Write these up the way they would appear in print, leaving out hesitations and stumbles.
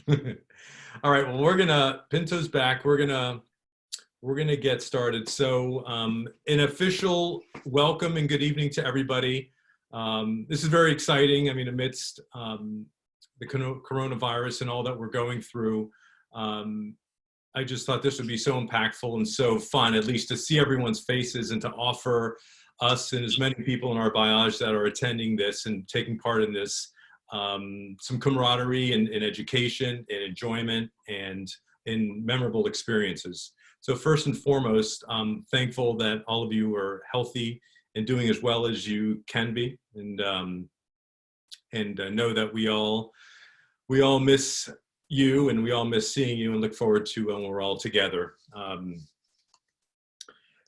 All right. Well, Pinto's back. We're gonna get started. So, an official welcome and good evening to everybody. This is very exciting. I mean, amidst the coronavirus and all that we're going through, I just thought this would be so impactful and so fun, at least to see everyone's faces and to offer us and as many people in our biage that are attending this and taking part in this, some camaraderie and education and enjoyment and in memorable experiences. So first and foremost, I'm thankful that all of you are healthy and doing as well as you can be, and know that we all miss you and we all miss seeing you and look forward to when we're all together.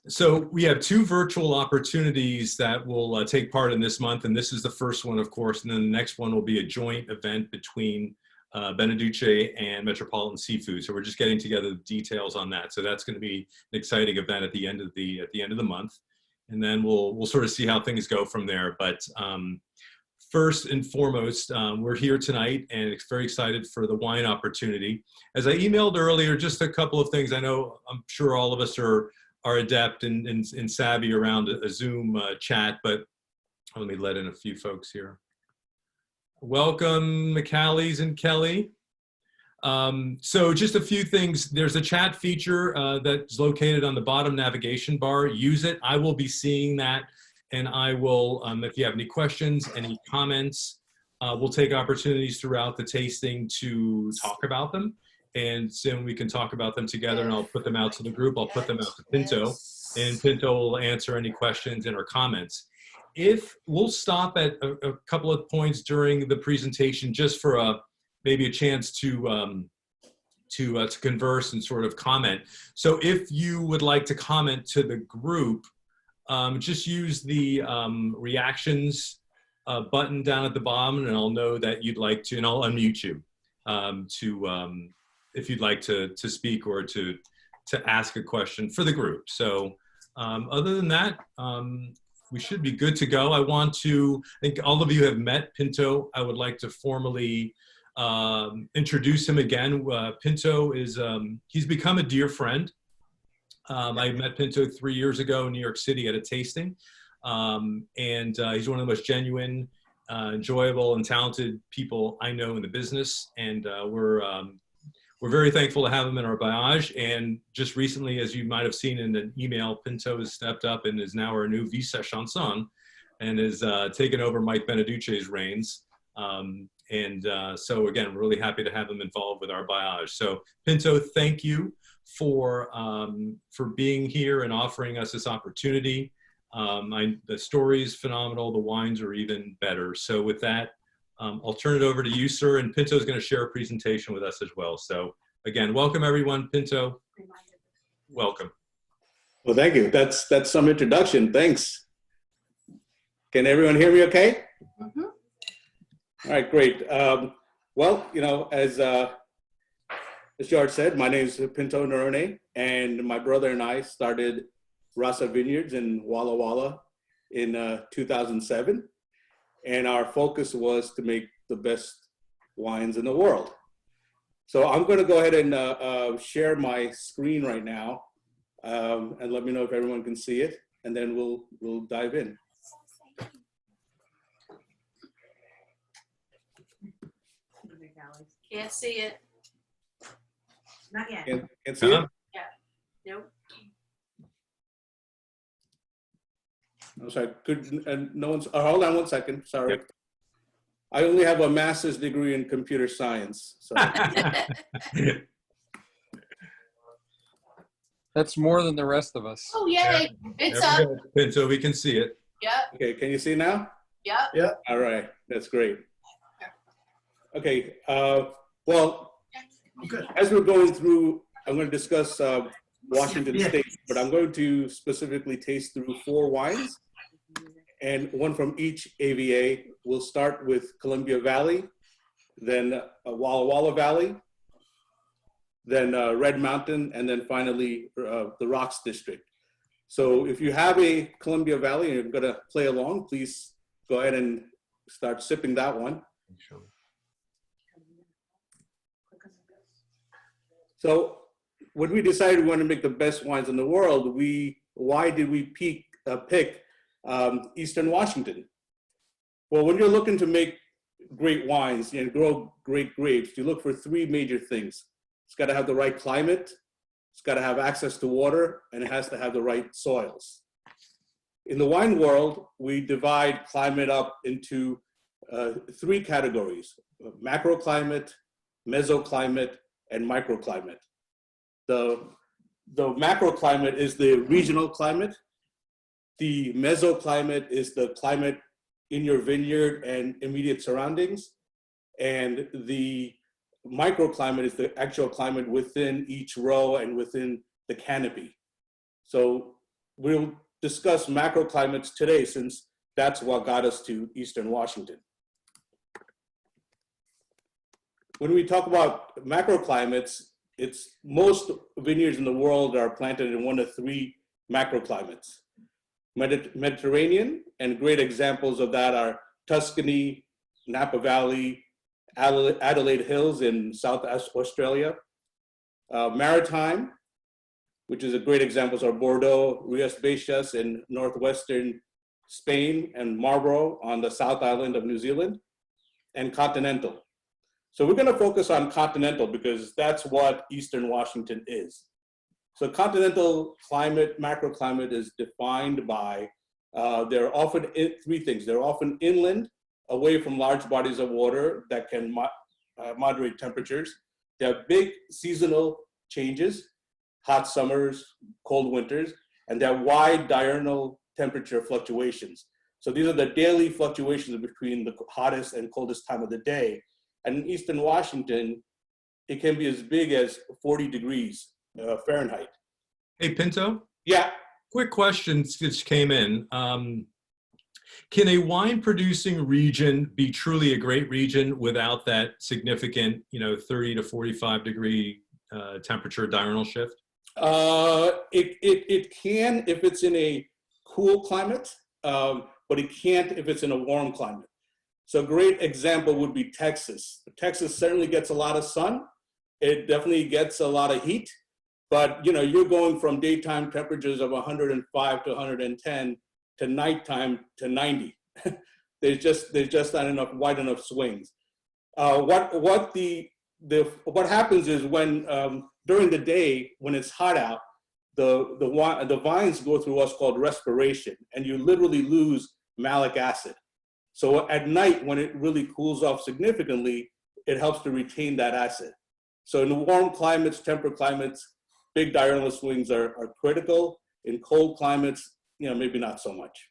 So we have two virtual opportunities that will take part in this month, and this is the first one, of course, and then the next one will be a joint event between Beneduce and Metropolitan Seafood. So we're just getting together the details on that. So that's going to be an exciting event at the end of the month, and then we'll sort of see how things go from there. But first and foremost, we're here tonight and very excited for the wine opportunity. As I emailed earlier, just a couple of things. I'm sure all of us are adept and savvy around a Zoom chat, but let me let in a few folks here. Welcome, McCallies and Kelly. So just a few things. There's a chat feature that's located on the bottom navigation bar. Use it. I will be seeing that, and I will, if you have any questions, any comments, we'll take opportunities throughout the tasting to talk about them. And soon we can talk about them together, and I'll put them out to the group. I'll put them out to Pinto, and Pinto will answer any questions and or comments. If we'll stop at a couple of points during the presentation, just for maybe a chance to converse and sort of comment. So if you would like to comment to the group, just use the reactions button down at the bottom, and I'll know that you'd like to, and I'll unmute you if you'd like to speak or to ask a question for the group. So other than that, we should be good to go. I think all of you have met Pinto. I would like to formally introduce him again. Pinto is, he's become a dear friend. I met Pinto 3 years ago in New York City at a tasting. And he's one of the most genuine, enjoyable, and talented people I know in the business. And we're very thankful to have him in our biage. And just recently, as you might have seen in an email, Pinto has stepped up and is now our new vice chanson and has taken over Mike Beneduce's reins. So again, we're really happy to have him involved with our biage. So Pinto, thank you for being here and offering us this opportunity. The story is phenomenal. The wines are even better. So with that, I'll turn it over to you, sir, and Pinto is going to share a presentation with us as well. So again, welcome everyone. Pinto, welcome. Well, thank you. That's some introduction. Thanks. Can everyone hear me okay? Mm-hmm. All right, great. Well, you know, as George said, my name is Pinto Nerone, and my brother and I started Rasa Vineyards in Walla Walla in 2007. And our focus was to make the best wines in the world. So I'm going to go ahead and share my screen right now, and let me know if everyone can see it, and then we'll dive in. Can't see it. Not yet. Can't see it? Yeah. Nope. I'm sorry, no one's, hold on one second, sorry. Yep. I only have a master's degree in computer science. So. That's more than the rest of us. Oh, yay, it's up. So we can see it. Yep. Okay, can you see now? Yep. Yeah. All right, that's great. Okay, well, as we're going through, I'm going to discuss Washington State, but I'm going to specifically taste through 4 wines, and one from each AVA. We'll start with Columbia Valley, then Walla Walla Valley, then Red Mountain, and then finally the Rocks District. So if you have a Columbia Valley and you're going to play along, please go ahead and start sipping that one. So when we decided we want to make the best wines in the world, why did we pick Eastern Washington? Well, when you're looking to make great wines and grow great grapes, you look for three major things. It's got to have the right climate, it's got to have access to water, and it has to have the right soils. In the wine world, we divide climate up into three categories: macroclimate, mesoclimate, and microclimate. The macroclimate is the regional climate. The mesoclimate is the climate in your vineyard and immediate surroundings. And the microclimate is the actual climate within each row and within the canopy. So we'll discuss macroclimates today, since that's what got us to Eastern Washington. When we talk about macroclimates, it's most vineyards in the world are planted in one of three macroclimates. Mediterranean, and great examples of that are Tuscany, Napa Valley, Adelaide Hills in South Australia. Maritime, which is a great examples are Bordeaux, Rías Baixas in northwestern Spain, and Marlborough on the South Island of New Zealand, and continental. So we're going to focus on continental because that's what Eastern Washington is. So continental climate, macroclimate is defined by, they're often three things. They're often inland, away from large bodies of water that can moderate temperatures. They have big seasonal changes, hot summers, cold winters, and they have wide diurnal temperature fluctuations. So these are the daily fluctuations between the hottest and coldest time of the day. And in Eastern Washington, it can be as big as 40 degrees Fahrenheit. Hey, Pinto? Yeah. Quick question just came in. Can a wine producing region be truly a great region without that significant, 30 to 45 degree temperature diurnal shift? It can if it's in a cool climate, but it can't if it's in a warm climate. So a great example would be Texas. Texas certainly gets a lot of sun. It definitely gets a lot of heat, but you're going from daytime temperatures of 105 to 110 to nighttime to 90. there's just not enough wide enough swings. What happens is when during the day when it's hot out, the vines go through what's called respiration, and you literally lose malic acid. So at night, when it really cools off significantly, it helps to retain that acid. So in warm climates, temperate climates, big diurnal swings are critical. In cold climates, maybe not so much.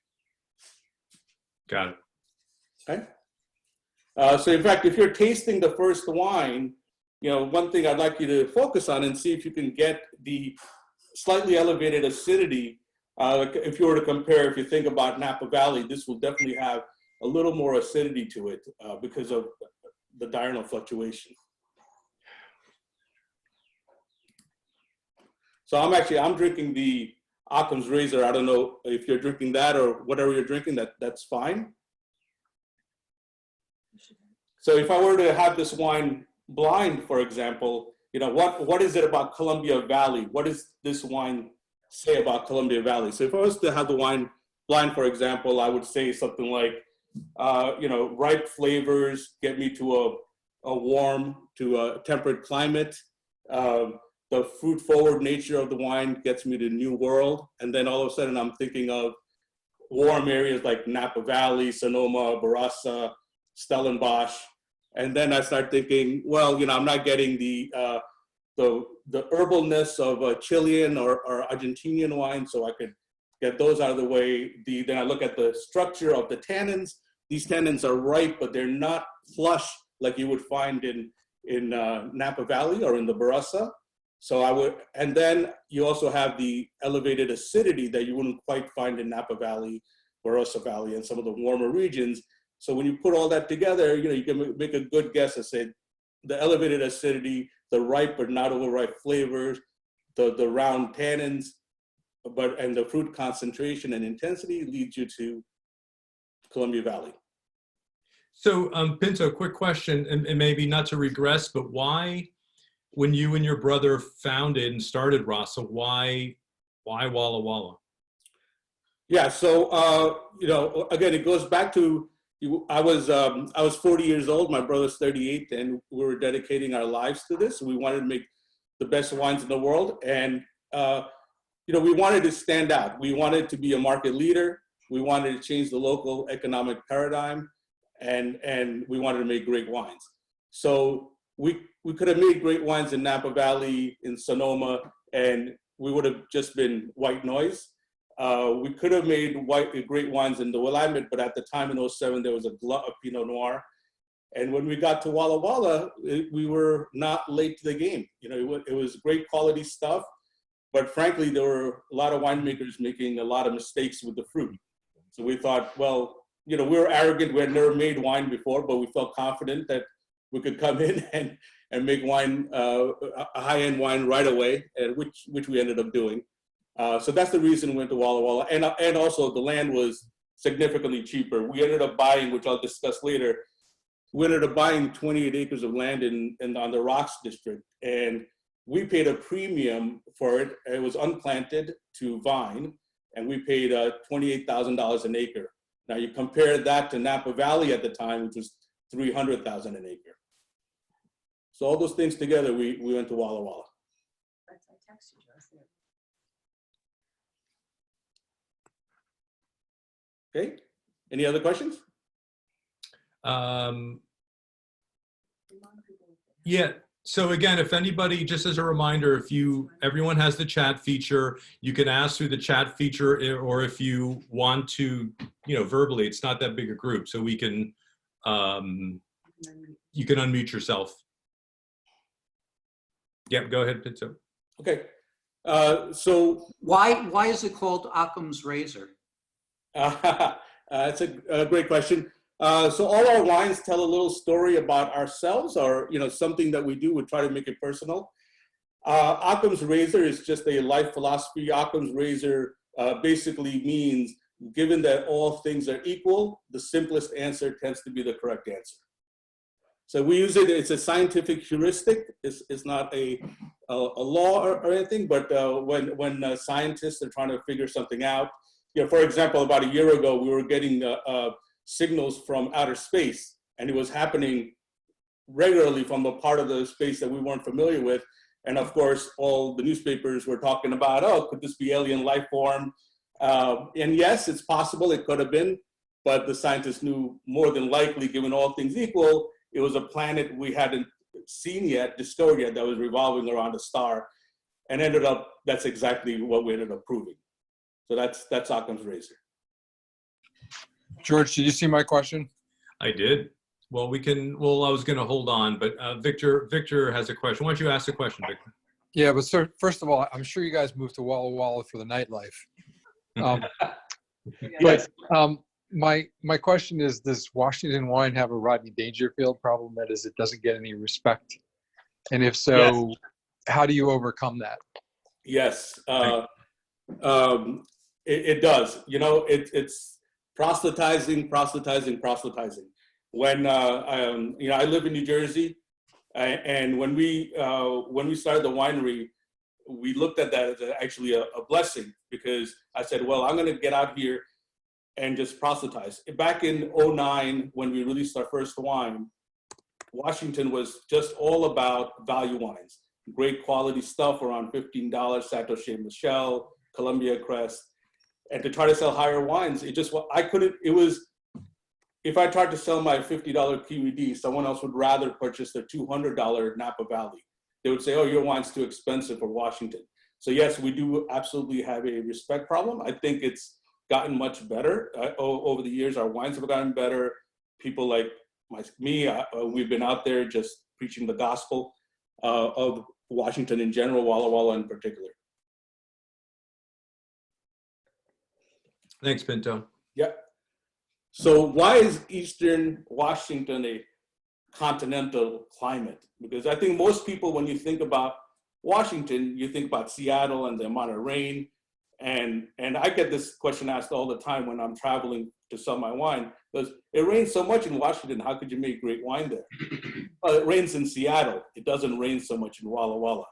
Got it. Okay. So in fact, if you're tasting the first wine, one thing I'd like you to focus on and see if you can get the slightly elevated acidity. If you were to compare, if you think about Napa Valley, this will definitely have a little more acidity to it because of the diurnal fluctuation. So I'm drinking the Occam's Razor. I don't know if you're drinking that or whatever you're drinking, that's fine. So if I were to have this wine blind, for example, what is it about Columbia Valley? What does this wine say about Columbia Valley? So if I was to have the wine blind, for example, I would say something like, ripe flavors get me to a warm to a temperate climate. The fruit forward nature of the wine gets me to New World. And then all of a sudden I'm thinking of warm areas like Napa Valley, Sonoma, Rasa, Stellenbosch. And then I start thinking, well, I'm not getting the herbalness of a Chilean or Argentinian wine, so I could get those out of the way. Then I look at the structure of the tannins. These tannins are ripe, but they're not flush like you would find in Napa Valley or in the Barossa. And then you also have the elevated acidity that you wouldn't quite find in Napa Valley, Barossa Valley, and some of the warmer regions. So when you put all that together, you can make a good guess and say the elevated acidity, the ripe but not overripe flavors, the round tannins, and the fruit concentration and intensity leads you to Columbia Valley. So Pinto, quick question, and maybe not to regress, but why when you and your brother founded and started Rasa, why Walla Walla? Yeah, so again, it goes back to I was 40 years old. My brother's 38, and we were dedicating our lives to this. We wanted to make the best wines in the world, and we wanted to stand out. We wanted to be a market leader. We wanted to change the local economic paradigm, and we wanted to make great wines. So we could have made great wines in Napa Valley, in Sonoma, and we would have just been white noise. We could have made great wines in the Willamette, but at the time in 07, there was a glut of Pinot Noir. And when we got to Walla Walla, we were not late to the game. It was great quality stuff, but frankly, there were a lot of winemakers making a lot of mistakes with the fruit. So we thought, well, we were arrogant. We had never made wine before, but we felt confident that we could come in and make wine, a high-end wine right away, which we ended up doing. So that's the reason we went to Walla Walla. And also the land was significantly cheaper. We ended up buying, which I'll discuss later, we ended up buying 28 acres of land on the Rocks District. And we paid a premium for it. It was unplanted to vine, and we paid $28,000 an acre. Now you compare that to Napa Valley at the time, which was $300,000 an acre. So all those things together, we went to Walla Walla. Okay, any other questions? Yeah, so again, if anybody, just as a reminder, everyone has the chat feature, you can ask through the chat feature, or if you want to, verbally, it's not that big a group, so we can, you can unmute yourself. Yep, go ahead, Pinto. Okay, so why is it called Occam's razor? That's a great question. So all our wines tell a little story about ourselves, or something that we do. We try to make it personal. Occam's razor is just a life philosophy. Occam's razor basically means, given that all things are equal, the simplest answer tends to be the correct answer. So we use it. It's a scientific heuristic. It's not a law or anything. But when scientists are trying to figure something out, for example, about a year ago, we were getting signals from outer space, and it was happening regularly from a part of the space that we weren't familiar with. And of course, all the newspapers were talking about, oh, could this be alien life form? And yes, it's possible it could have been, but the scientists knew more than likely, given all things equal, it was a planet we hadn't seen yet, discovered yet, that was revolving around a star, and that's exactly what we ended up proving. So that's Occam's razor. George, did you see my question? I did. Well, I was going to hold on, but Victor has a question. Why don't you ask the question, Victor? Yeah, but sir, first of all, I'm sure you guys moved to Walla Walla for the nightlife. Yes. But my question is, does Washington wine have a Rodney Dangerfield problem? That is, it doesn't get any respect. And if so, yes, how do you overcome that? Yes, it does. It's proselytizing. When I live in New Jersey, and when we started the winery, we looked at that as actually a blessing, because I said, well, I'm going to get out here and just proselytize. Back in 09, when we released our first wine, Washington was just all about value wines, great quality stuff around $15, Chateau Chez Michel, Columbia Crest. And to try to sell higher wines, if I tried to sell my $50 QED, someone else would rather purchase the $200 Napa Valley. They would say, oh, your wine's too expensive for Washington. So yes, we do absolutely have a respect problem. I think it's gotten much better over the years. Our wines have gotten better. People like me, we've been out there just preaching the gospel of Washington in general, Walla Walla in particular. Thanks, Pinto. Yeah. So why is Eastern Washington a continental climate? Because I think most people, when you think about Washington, you think about Seattle and the amount of rain. And I get this question asked all the time when I'm traveling to sell my wine, because it rains so much in Washington, how could you make great wine there? it rains in Seattle. It doesn't rain so much in Walla Walla.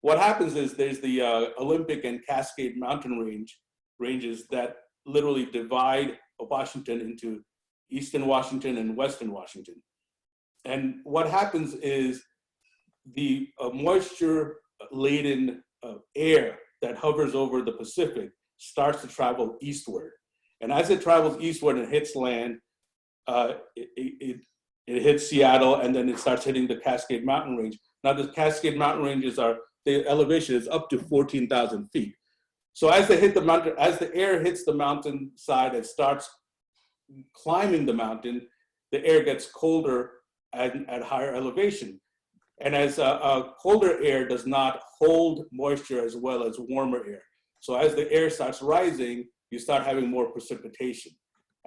What happens is there's the Olympic and Cascade Mountain ranges that literally divide Washington into Eastern Washington and Western Washington. And what happens is the moisture-laden air that hovers over the Pacific starts to travel eastward. And as it travels eastward and hits land, it hits Seattle, and then it starts hitting the Cascade Mountain Range. Now, the Cascade Mountain Ranges the elevation is up to 14,000 feet. So as they hit the mountain, as the air hits the mountainside and starts climbing the mountain, the air gets colder at higher elevation. And as colder air does not hold moisture as well as warmer air. So as the air starts rising, you start having more precipitation.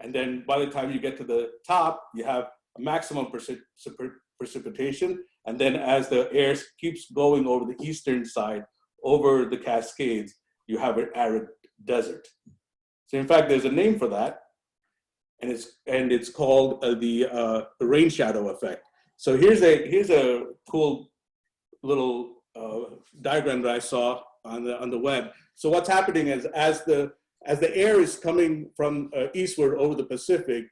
And then by the time you get to the top, you have a maximum precipitation. And then as the air keeps going over the eastern side, over the Cascades, you have an arid desert. So in fact, there's a name for that, and it's called the rain shadow effect. So here's a cool little diagram that I saw on the web. So what's happening is as the air is coming from eastward over the Pacific,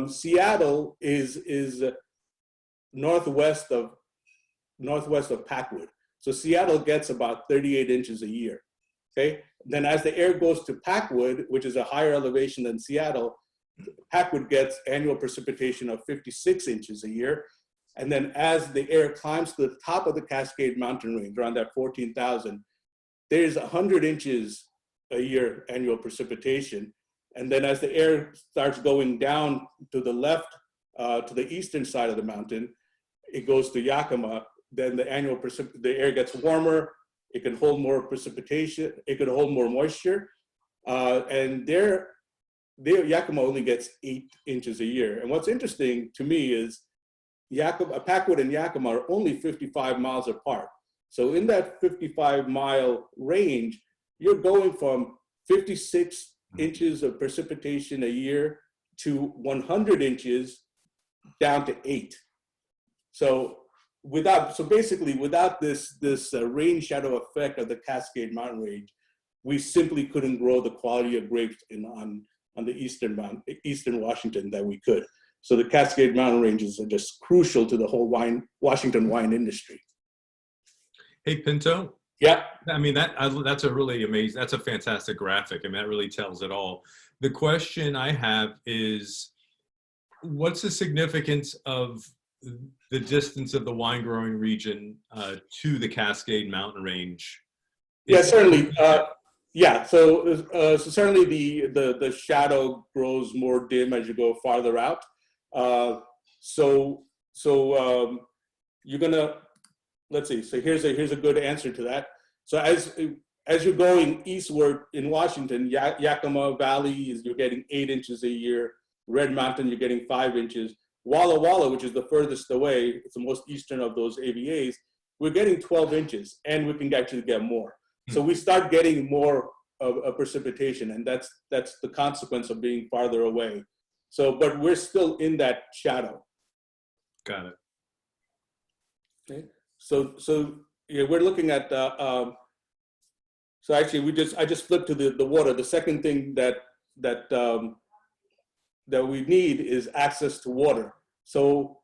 Seattle is northwest of Packwood. So Seattle gets about 38 inches a year. Okay. Then as the air goes to Packwood, which is a higher elevation than Seattle, Packwood gets annual precipitation of 56 inches a year. And then as the air climbs to the top of the Cascade Mountain Range, around that 14,000, there's 100 inches a year annual precipitation. And then as the air starts going down to the left, to the eastern side of the mountain, it goes to Yakima. Then the the air gets warmer. It can hold more precipitation. It could hold more moisture. And Yakima only gets 8 inches a year. And what's interesting to me is Packwood and Yakima are only 55 miles apart. So in that 55-mile range, you're going from 56 inches of precipitation a year to 100 inches down to 8. So basically without this rain shadow effect of the Cascade Mountain Range, we simply couldn't grow the quality of grapes on the eastern Washington that we could. So the Cascade Mountain Ranges are just crucial to the whole Washington wine industry. Hey, Pinto. Yeah. I mean, that's a really amazing, that's a fantastic graphic. I mean, that really tells it all. The question I have is, what's the significance of the distance of the wine growing region to the Cascade Mountain Range? Yeah, certainly. So certainly the shadow grows more dim as you go farther out. You're gonna, let's see. So here's a good answer to that. So as you're going eastward in Washington, Yakima Valley you're getting 8 inches a year. Red Mountain, you're getting 5 inches. Walla Walla, which is the furthest away, it's the most eastern of those AVAs, we're getting 12 inches, and we can actually get more. So we start getting more of precipitation, and that's the consequence of being farther away. So, but we're still in that shadow. Got it. Okay. So yeah, we're looking at. So actually, I just flipped to the water. The second thing that we need is access to water. So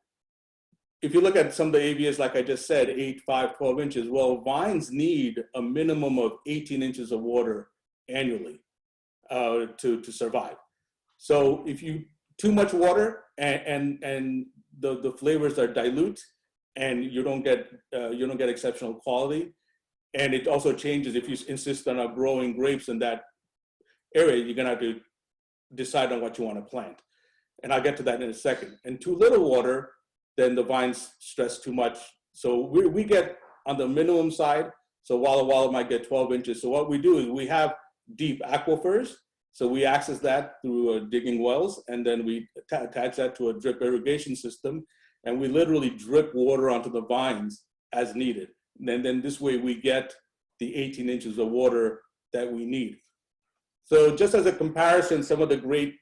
if you look at some of the AVAs, like I just said, 8, 5, 12 inches, well, vines need a minimum of 18 inches of water annually to survive. So if you too much water and the flavors are dilute, and you don't get exceptional quality, and it also changes if you insist on growing grapes in that area, you're gonna have to decide on what you want to plant. And I'll get to that in a second. And too little water, then the vines stress too much. So we get on the minimum side. So Walla Walla might get 12 inches. So what we do is we have deep aquifers. So we access that through digging wells, and then we attach that to a drip irrigation system. And we literally drip water onto the vines as needed. And then this way we get the 18 inches of water that we need. So just as a comparison, some of the great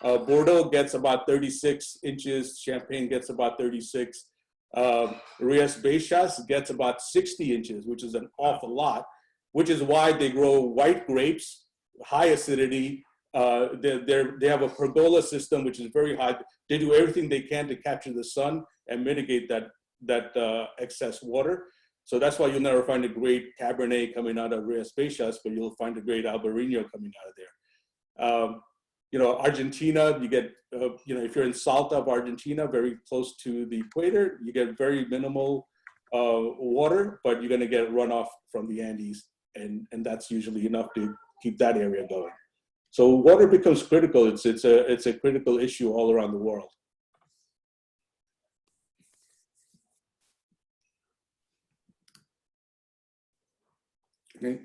Bordeaux gets about 36 inches, Champagne gets about 36. Rias baixas gets about 60 inches, which is an awful lot, which is why they grow white grapes, high acidity. They have a pergola system, which is very high. They do everything they can to capture the sun and mitigate that excess water. So that's why you'll never find a great Cabernet coming out of Rias baixas, but you'll find a great Albarino coming out of there. Argentina, you get, if you're in Salta of Argentina, very close to the equator, you get very minimal water, but you're going to get runoff from the Andes, and that's usually enough to keep that area going. So water becomes critical. It's a critical issue all around the world. Okay.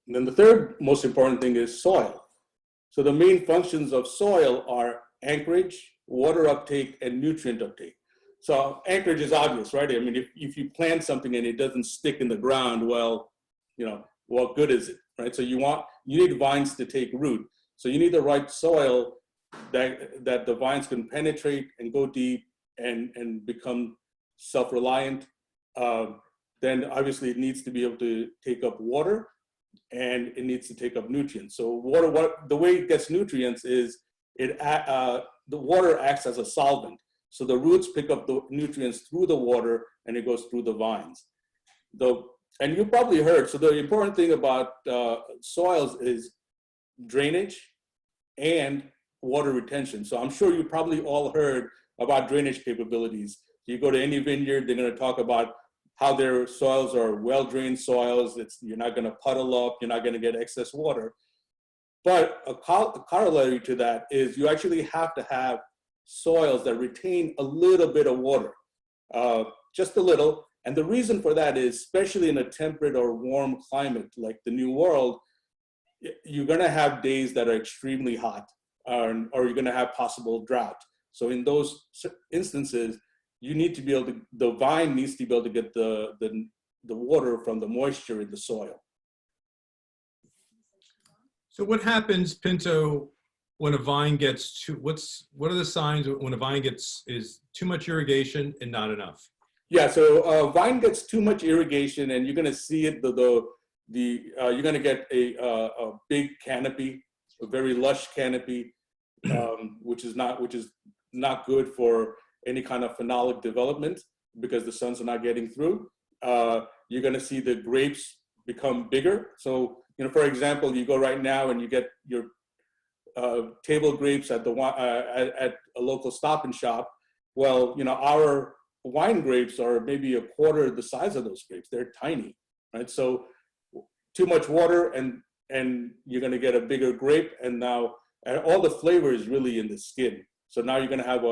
And then the third most important thing is soil. So the main functions of soil are anchorage, water uptake, and nutrient uptake. So anchorage is obvious, right? I mean, if you plant something and it doesn't stick in the ground, well, what good is it, right? So you need vines to take root. So you need the right soil that the vines can penetrate and go deep and become self-reliant. Then obviously it needs to be able to take up water, and it needs to take up nutrients. So the way it gets nutrients is the water acts as a solvent. So the roots pick up the nutrients through the water, and it goes through the vines. And you probably heard, so the important thing about soils is drainage and water retention. So I'm sure you probably all heard about drainage capabilities. You go to any vineyard, they're going to talk about how their soils are well-drained soils. You're not going to puddle up. You're not going to get excess water. But a corollary to that is you actually have to have soils that retain a little bit of water, just a little. And the reason for that is, especially in a temperate or warm climate like the New World, you're going to have days that are extremely hot, or you're going to have possible drought. So in those instances, you need to be able to, the vine needs to be able to get the water from the moisture in the soil. So what happens, Pinto, when a vine gets what are the signs when a vine is too much irrigation and not enough? Yeah, so a vine gets too much irrigation, and you're going to see it. You're going to get a big canopy, a very lush canopy, which is not good for any kind of phenolic development because the sun's not getting through. You're going to see the grapes become bigger. So, for example, you go right now and you get your table grapes at a local Stop and Shop. Well, our wine grapes are maybe a quarter the size of those grapes. They're tiny, right? So too much water and you're going to get a bigger grape, and all the flavor is really in the skin. So now you're going to have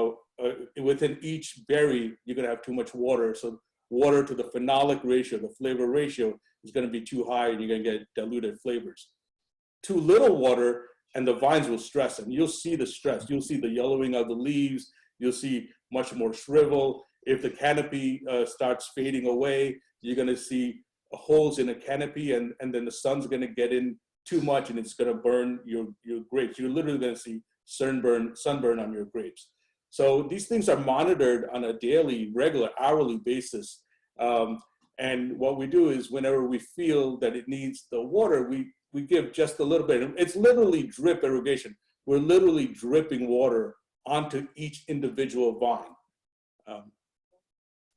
within each berry, you're going to have too much water. So water to the phenolic ratio, the flavor ratio, is going to be too high, and you're going to get diluted flavors. Too little water, and the vines will stress, and you'll see the stress. You'll see the yellowing of the leaves. You'll see much more shrivel. If the canopy starts fading away, you're going to see holes in a canopy, and then the sun's going to get in too much, and it's going to burn your grapes. You're literally going to see sunburn on your grapes. So these things are monitored on a daily, regular, hourly basis. And what we do is whenever we feel that it needs the water, we give just a little bit. It's literally drip irrigation. We're literally dripping water onto each individual vine.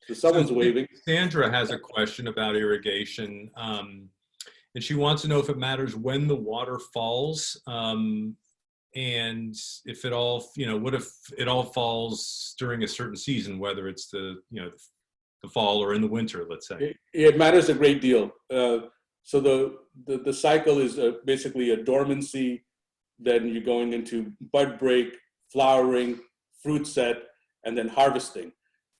So someone's waving. Sandra has a question about irrigation. And she wants to know if it matters when the water falls. And if it all, what if it all falls during a certain season, whether it's the fall or in the winter, let's say? It matters a great deal. So the cycle is basically a dormancy, then you're going into bud break, flowering, fruit set, and then harvesting.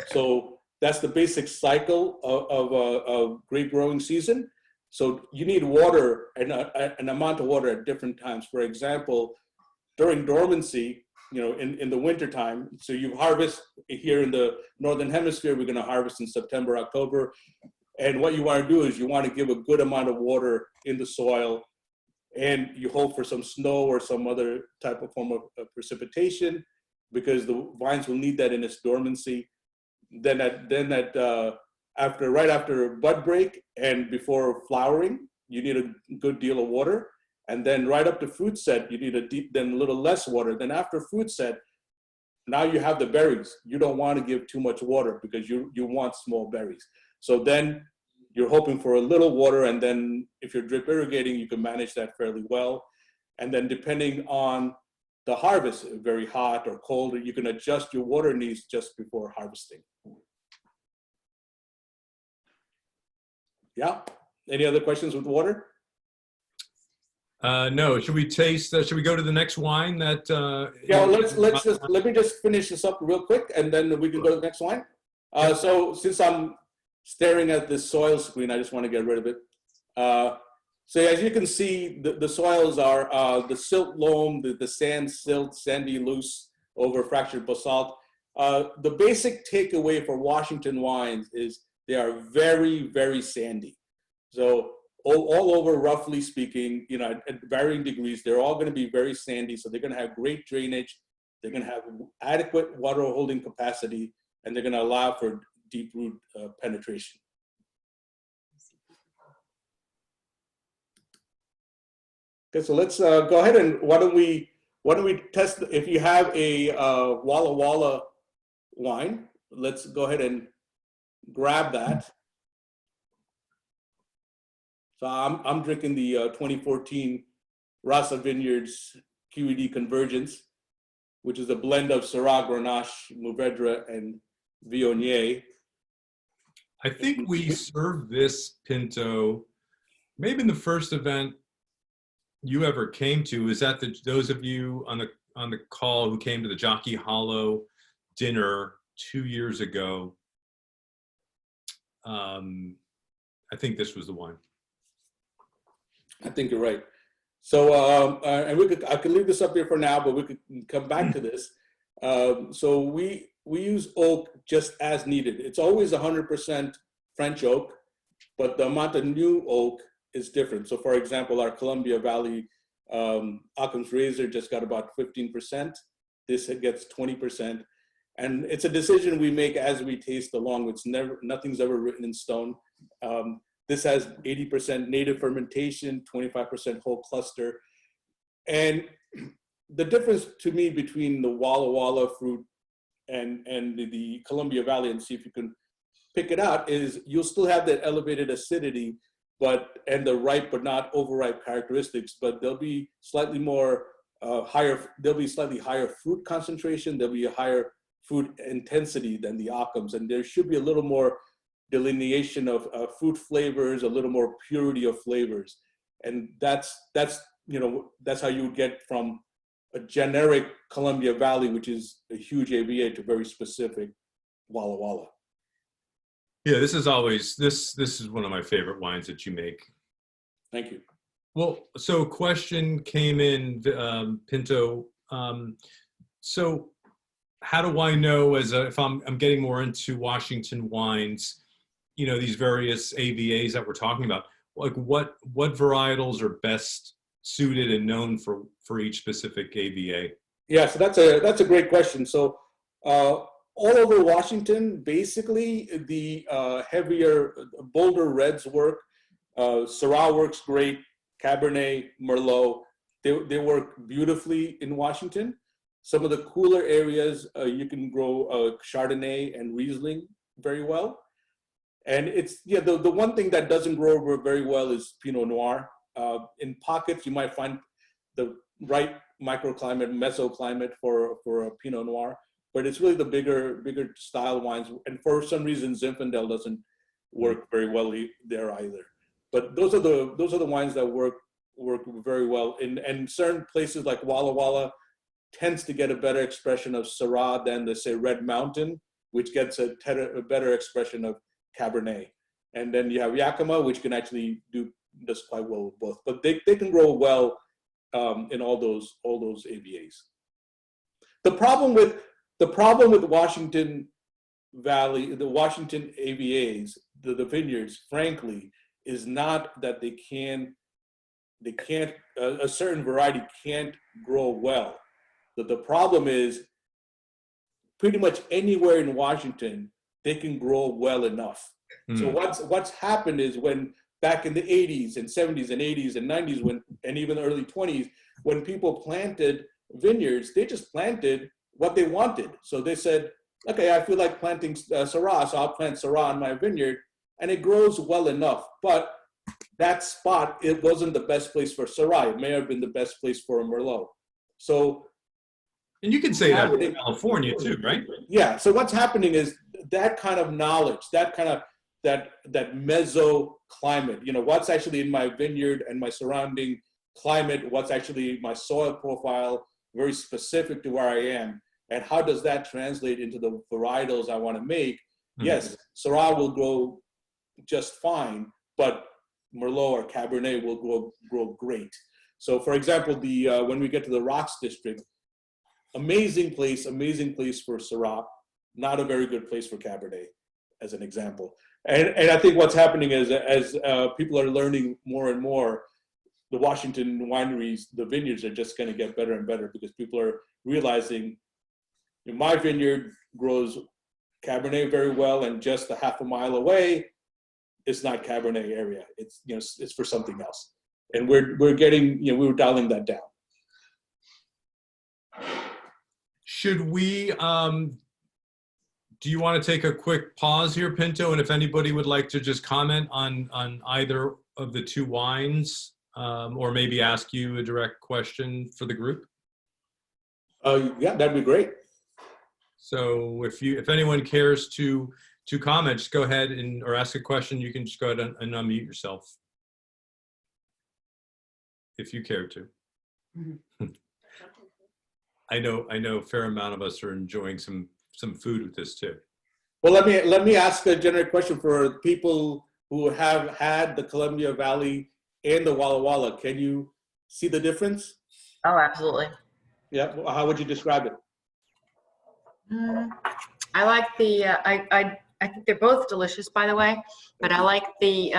So that's the basic cycle of grape growing season. So you need water and an amount of water at different times. For example, during dormancy, in the winter time, so you harvest here in the Northern Hemisphere, we're going to harvest in September, October. And what you want to do is you want to give a good amount of water in the soil, and you hope for some snow or some other type of form of precipitation, because the vines will need that in its dormancy. right after bud break and before flowering, you need a good deal of water. And then right up to fruit set, you need then a little less water. Then after fruit set, now you have the berries. You don't want to give too much water because you want small berries. So then you're hoping for a little water, and then if you're drip irrigating, you can manage that fairly well. And then depending on the harvest, very hot or cold, you can adjust your water needs just before harvesting. Yeah. Any other questions with water? No. Should we taste? Should we go to the next wine? That Yeah. Let me just finish this up real quick, and then we can go to the next wine. So since I'm staring at this soil screen, I just want to get rid of it. So as you can see, the soils are the silt loam, the sand silt, sandy loose over fractured basalt. The basic takeaway for Washington wines is they are very, very sandy. So all over, roughly speaking, you know, at varying degrees, they're all going to be very sandy. So they're going to have great drainage. They're going to have adequate water holding capacity, and they're going to allow for deep root penetration. Okay, so let's go ahead and why don't we test, if you have a Walla Walla wine, let's go ahead and grab that. So I'm drinking the 2014 Rasa Vineyards QED Convergence, which is a blend of Syrah, Grenache, Mourvedre, and Viognier. I think we served this Pinto maybe in the first event you ever came to. Is that those of you on the call who came to the Jockey Hollow dinner 2 years ago? I think this was the one. I think you're right. So, and I could leave this up here for now, but we could come back to this. So we use oak just as needed. It's always 100% French oak, but the amount of new oak is different. So for example, our Columbia Valley Occam's Razor just got about 15%. This gets 20%. And it's a decision we make as we taste along. Nothing's ever written in stone. This has 80% native fermentation, 25% whole cluster. And the difference to me between the Walla Walla fruit and the Columbia Valley, and see if you can pick it out, is you'll still have that elevated acidity, and the ripe but not overripe characteristics, but there'll be slightly more there'll be slightly higher fruit concentration, there'll be a higher fruit intensity than the Occams, and there should be a little more delineation of fruit flavors, a little more purity of flavors. And that's how you would get from a generic Columbia Valley, which is a huge AVA, to very specific Walla Walla. Yeah, this is always, this is one of my favorite wines that you make. Thank you. Well, so a question came in, Pinto. So how do I know, if I'm getting more into Washington wines, you know, these various AVAs that we're talking about, like what varietals are best suited and known for each specific AVA? Yeah, so that's a great question. So all over Washington, basically the heavier, bolder reds work. Syrah works great. Cabernet, Merlot, they work beautifully in Washington. Some of the cooler areas, you can grow Chardonnay and Riesling very well. And it's, yeah, the one thing that doesn't grow over very well is Pinot Noir. In pockets, you might find the right microclimate, mesoclimate for a Pinot Noir, but it's really the bigger style wines. And for some reason, Zinfandel doesn't work very well there either. But those are the wines that work very well. And certain places like Walla Walla tends to get a better expression of Syrah than the, say, Red Mountain, which gets a better expression of Cabernet. And then you have Yakima, which can actually does quite well with both. But they can grow well in all those AVAs. The problem with Washington Valley, the Washington AVAs, the vineyards, frankly, is not that a certain variety can't grow well. The problem is pretty much anywhere in Washington, they can grow well enough. So what's happened is when back in the 80s and 70s and 80s and 90s and even the early 20s, when people planted vineyards, they just planted what they wanted. So they said, okay, I feel like planting Syrah, so I'll plant Syrah in my vineyard, and it grows well enough. But that spot, it wasn't the best place for Syrah. It may have been the best place for a Merlot. So, and you can say that for California too, right? Yeah. So what's happening is that kind of knowledge, that kind of that meso climate, what's actually in my vineyard and my surrounding climate, what's actually my soil profile, very specific to where I am, and how does that translate into the varietals I want to make? Yes, Syrah will grow just fine, but Merlot or Cabernet will grow great. So, for example, when we get to the Rocks district, amazing place for Syrah, not a very good place for Cabernet, as an example. And I think what's happening is as people are learning more and more, the Washington wineries, the vineyards are just going to get better and better because people are realizing my vineyard grows Cabernet very well, and just a half a mile away, it's not Cabernet area. It's it's for something else, and we're getting we're dialing that down. Should we? Do you want to take a quick pause here, Pinto? And if anybody would like to just comment on either of the two wines, or maybe ask you a direct question for the group. Yeah, that'd be great. So if anyone cares to comment, just go ahead or ask a question. You can just go ahead and unmute yourself if you care to. Mm-hmm. I know a fair amount of us are enjoying some food with this too. Well, let me ask a generic question for people who have had the Columbia Valley and the Walla Walla. Can you see the difference? Oh, absolutely. Yeah. How would you describe it? I like the. I think they're both delicious, by the way. But I like the.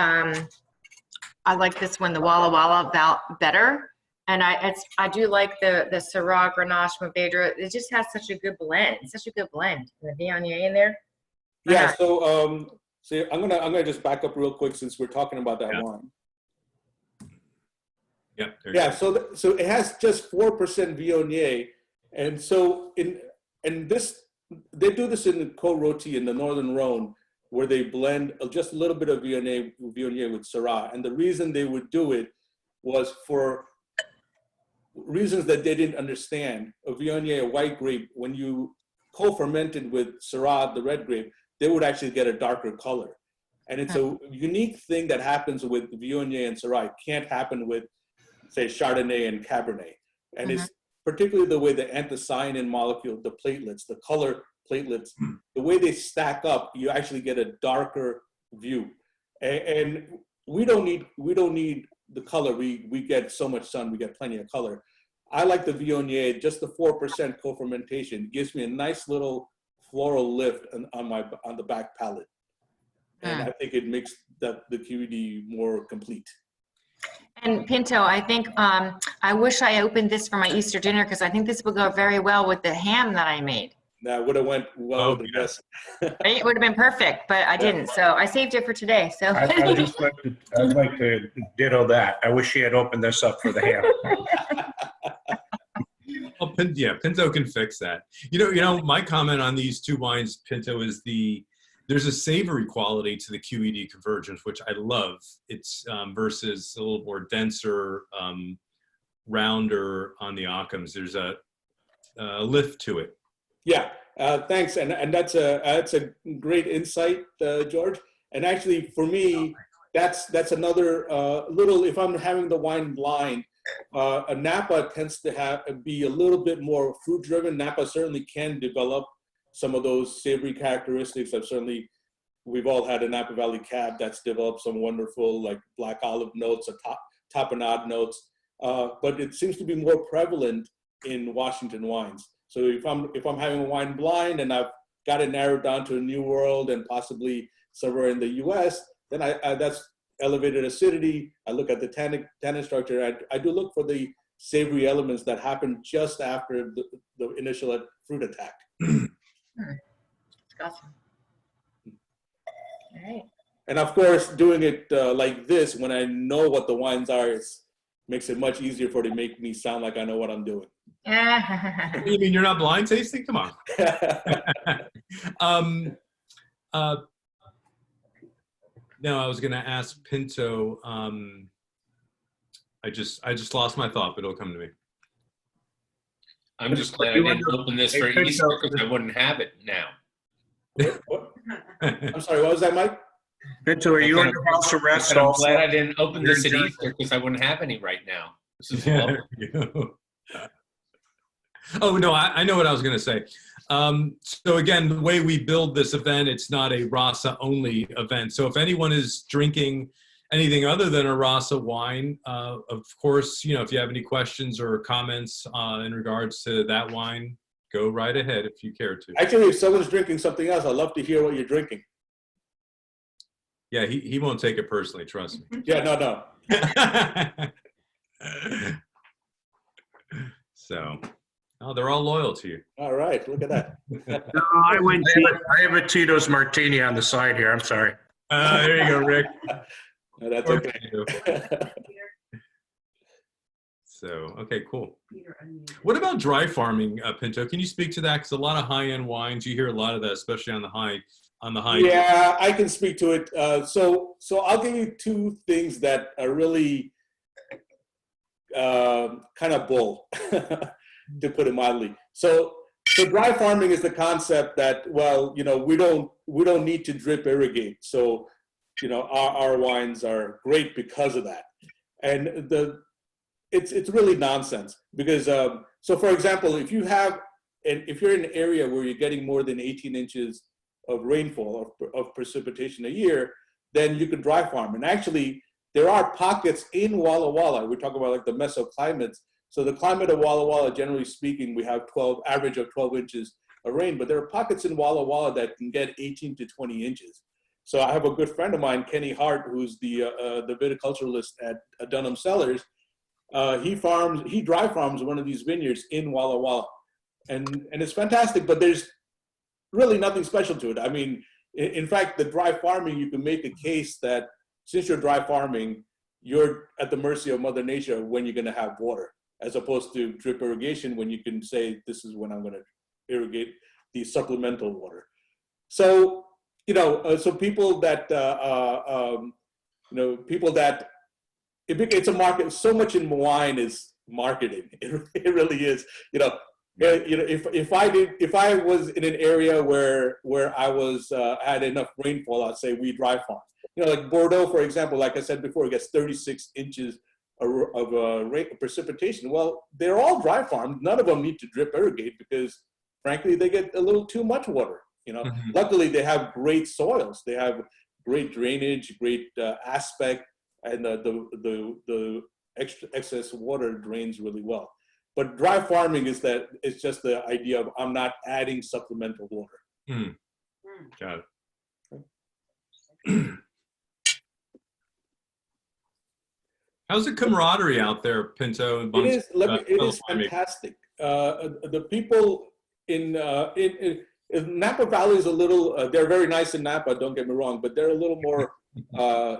I like this one, the Walla Walla, better. And I do like the Syrah, Grenache, Mourvedre. It just has such a good blend. It's such a good blend. And the Viognier in there. Yeah. So I'm gonna just back up real quick since we're talking about that wine. Yeah. Yeah. So it has just 4% Viognier, and so they do this in the Côte-Rôtie in the Northern Rhône, where they blend just a little bit of Viognier with Syrah. And the reason they would do it was for reasons that they didn't understand. A Viognier, a white grape, when you co-fermented with Syrah, the red grape, they would actually get a darker color. And it's a unique thing that happens with Viognier and Syrah. It can't happen with, say, Chardonnay and Cabernet. And it's particularly the way the anthocyanin molecule, the platelets, the color platelets, the way they stack up, you actually get a darker view. And we don't need the color. We get so much sun, we get plenty of color. I like the Viognier, just the 4% co-fermentation gives me a nice little floral lift on the back palate. And I think it makes the QED more complete. And Pinto, I think I wish I opened this for my Easter dinner because I think this would go very well with the ham that I made. That would have went well with the best. Right? It would have been perfect, but I didn't. So I saved it for today. So I'd like to ditto that. I wish she had opened this up for the ham. Well, Pinto can fix that. You know, my comment on these two wines, Pinto, is there's a savory quality to the QED Convergence, which I love. It's versus a little more denser, rounder on the Occams. There's a lift to it. Yeah, thanks, and that's a great insight, George. And actually, for me, that's another little. If I'm having the wine blind, a Napa tends to be a little bit more fruit driven. Napa certainly can develop some of those savory characteristics. We've all had a Napa Valley Cab that's developed some wonderful like black olive notes or tapenade notes, but it seems to be more prevalent in Washington wines. So if I'm having a wine blind and I've got it narrowed down to a New World and possibly somewhere in the U.S., then that's elevated acidity. I look at the tannin structure. I do look for the savory elements that happen just after the initial fruit attack. Disgusting. right. And of course, doing it like this, when I know what the wines are, it makes it much easier for it to make me sound like I know what I'm doing. You mean you're not blind tasting? Come on. No, I was going to ask Pinto. I just lost my thought, but it'll come to me. I'm just glad I didn't open this for Easter because I wouldn't have it now. I'm sorry, what was that, Mike? Pinto, are you under house arrest I'm also? glad I didn't open You're this at enjoying Easter because I wouldn't have any right now. This is Yeah, lovely. there you go. Oh, no, I know what I was going to say. So again, the way we build this event, it's not a Rasa only event. So if anyone is drinking anything other than a Rasa wine, of course, if you have any questions or comments in regards to that wine, go right ahead if you care to. Actually, if someone's drinking something else, I'd love to hear what you're drinking. Yeah, he won't take it personally, trust me. Yeah, no. So, they're all loyal to you. All right, look at that. No, I have a Tito's Martini on the side here. I'm sorry. There you go, Rick. No, that's Or okay. Pinto. So, okay, cool. What about dry farming, Pinto? Can you speak to that? Because a lot of high-end wines, you hear a lot of that, especially on the high. Yeah, I can speak to it. So I'll give you two things that are really kind of bold, to put it mildly. So dry farming is the concept that, well, we don't need to drip irrigate. So, our wines are great because of that. And it's really nonsense because, so for example, if you're in an area where you're getting more than 18 inches of rainfall, of precipitation a year, then you can dry farm. And actually, there are pockets in Walla Walla. We're talking about like the mesoclimates. So the climate of Walla Walla, generally speaking, we have average of 12 inches of rain, but there are pockets in Walla Walla that can get 18 to 20 inches. So I have a good friend of mine, Kenny Hart, who's the viticulturalist at Dunham Cellars. He dry farms one of these vineyards in Walla Walla. And it's fantastic, but there's really nothing special to it. I mean, in fact, the dry farming, you can make a case that since you're dry farming, you're at the mercy of Mother Nature when you're going to have water, as opposed to drip irrigation when you can say, this is when I'm going to irrigate the supplemental water. So, so people that, it's a market. So much in wine is marketing. It really is. If I was in an area where I was had enough rainfall, I'd say we dry farm. Like Bordeaux, for example, like I said before, it gets 36 inches of precipitation. Well, they're all dry farmed. None of them need to drip irrigate because, frankly, they get a little too much water. Mm-hmm. Luckily, they have great soils. They have great drainage, great aspect, and the excess water drains really well. But dry farming is just the idea of I'm not adding supplemental water. Mm. Got it. How's the camaraderie out there, Pinto? It is fantastic. The people in Napa Valley is a little. They're very nice in Napa. Don't get me wrong, but they're a little more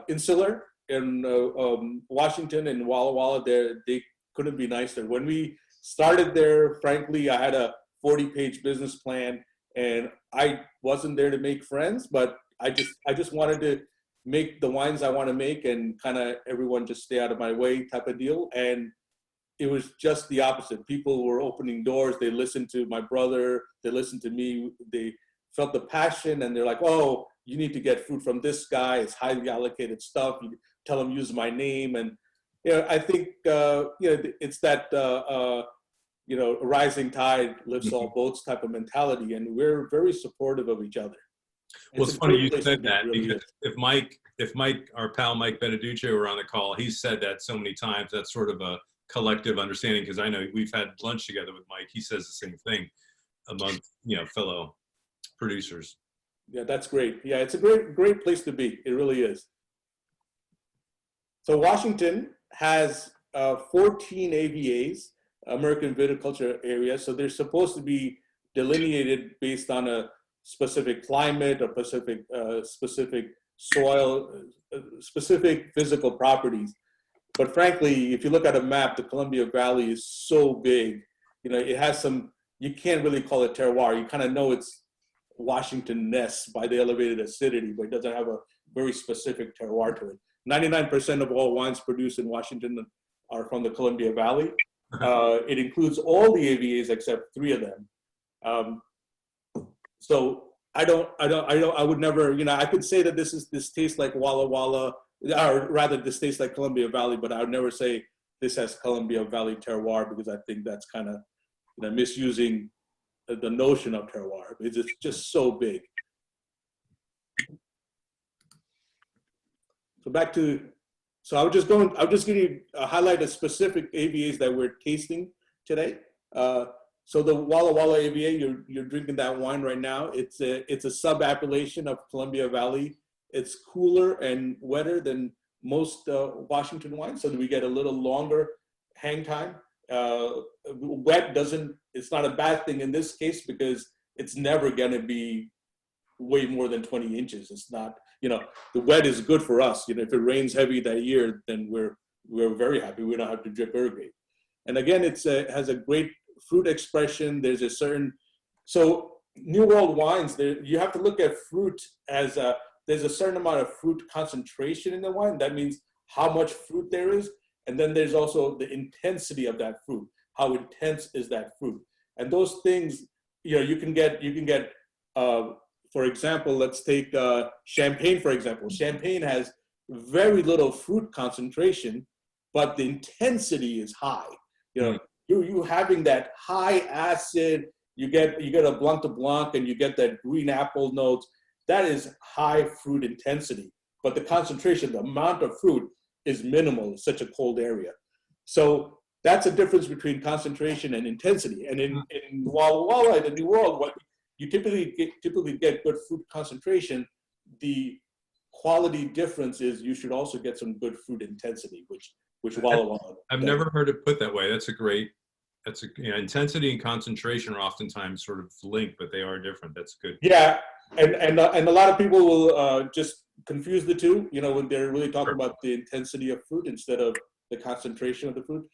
insular. In Washington and Walla Walla, they couldn't be nicer. When we started there, frankly, I had a 40-page business plan, and I wasn't there to make friends, but I just wanted to make the wines I want to make, and kind of everyone just stay out of my way type of deal. And it was just the opposite. People were opening doors. They listened to my brother. They listened to me. They felt the passion, and they're like, "Oh, you need to get fruit from this guy. It's highly allocated stuff. You tell him use my name." And I think it's that rising tide lifts all boats type of mentality, and we're very supportive of each other. Well, it's funny you said that, because if Mike, our pal Mike Beneduce, were on the call, he's said that so many times. That's sort of a collective understanding, because I know we've had lunch together with Mike. He says the same thing among fellow producers. Yeah, that's great. Yeah, it's a great place to be. It really is. So Washington has 14 AVAs, American Viticulture Areas. So they're supposed to be delineated based on a specific climate or specific soil, specific physical properties. But frankly, if you look at a map, the Columbia Valley is so big. You know, it has some, you can't really call it terroir. You kind of know it's Washington-ness by the elevated acidity, but it doesn't have a very specific terroir to it. 99% of all wines produced in Washington are from the Columbia Valley. It includes all the AVAs except 3 of them. So I would never, you know, I could say that this tastes like Walla Walla, or rather this tastes like Columbia Valley, but I would never say this has Columbia Valley terroir, because I think that's kind of, you know, misusing the notion of terroir. It's just so big. So back to, so I'll just give you highlight a specific AVAs that we're tasting today. So the Walla Walla AVA, you're drinking that wine right now. It's a sub-appellation of Columbia Valley. It's cooler and wetter than most Washington wines, so that we get a little longer hang time. Wet doesn't, it's not a bad thing in this case, because it's never gonna be way more than 20 inches. It's not, you know, the wet is good for us. You know, if it rains heavy that year, then we're very happy. We don't have to drip irrigate. And again, it has a great fruit expression. There's a certain, so New World wines, you have to look at fruit as there's a certain amount of fruit concentration in the wine. That means how much fruit there is. And then there's also the intensity of that fruit. How intense is that fruit? And those things, you know, you can get, for example, let's take Champagne, for example. Champagne has very little fruit concentration, but the intensity is high. You know, you having that high acid, you get a Blanc de Blanc, and you get that green apple notes. That is high fruit intensity, but the concentration, the amount of fruit is minimal in such a cold area. So that's a difference between concentration and intensity. And in Walla Walla, in the New World, what you typically get good fruit concentration. The quality difference is you should also get some good fruit intensity, which Walla Walla. I've never heard it put that way. That's a great. You know, intensity and concentration are oftentimes sort of linked, but they are different. That's good. Yeah, and a lot of people will just confuse the two. You know, when they're really talking about the intensity of fruit instead of the concentration of the fruit.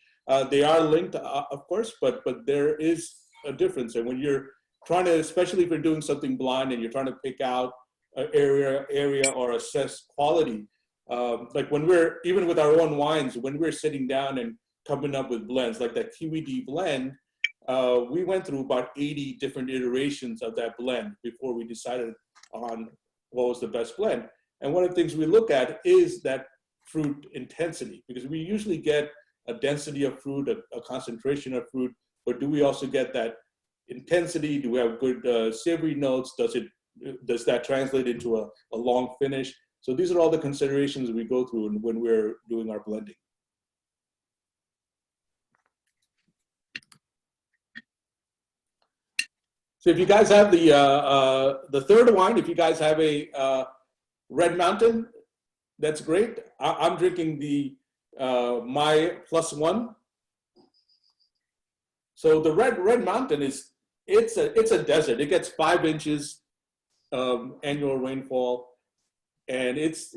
They are linked, of course, but there is a difference. And when you're trying to, especially if you're doing something blind and you're trying to pick out an area or assess quality, like when we're, even with our own wines, when we're sitting down and coming up with blends, like that QED blend, we went through about 80 different iterations of that blend before we decided on what was the best blend. And one of the things we look at is that fruit intensity, because we usually get a density of fruit, a concentration of fruit, but do we also get that intensity? Do we have good savory notes? Does that translate into a long finish? So these are all the considerations we go through when we're doing our blending. So if you guys have the third wine, if you guys have a Red Mountain, that's great. I'm drinking the my +1. So the Red Mountain it's a desert. It gets 5 inches annual rainfall, and it's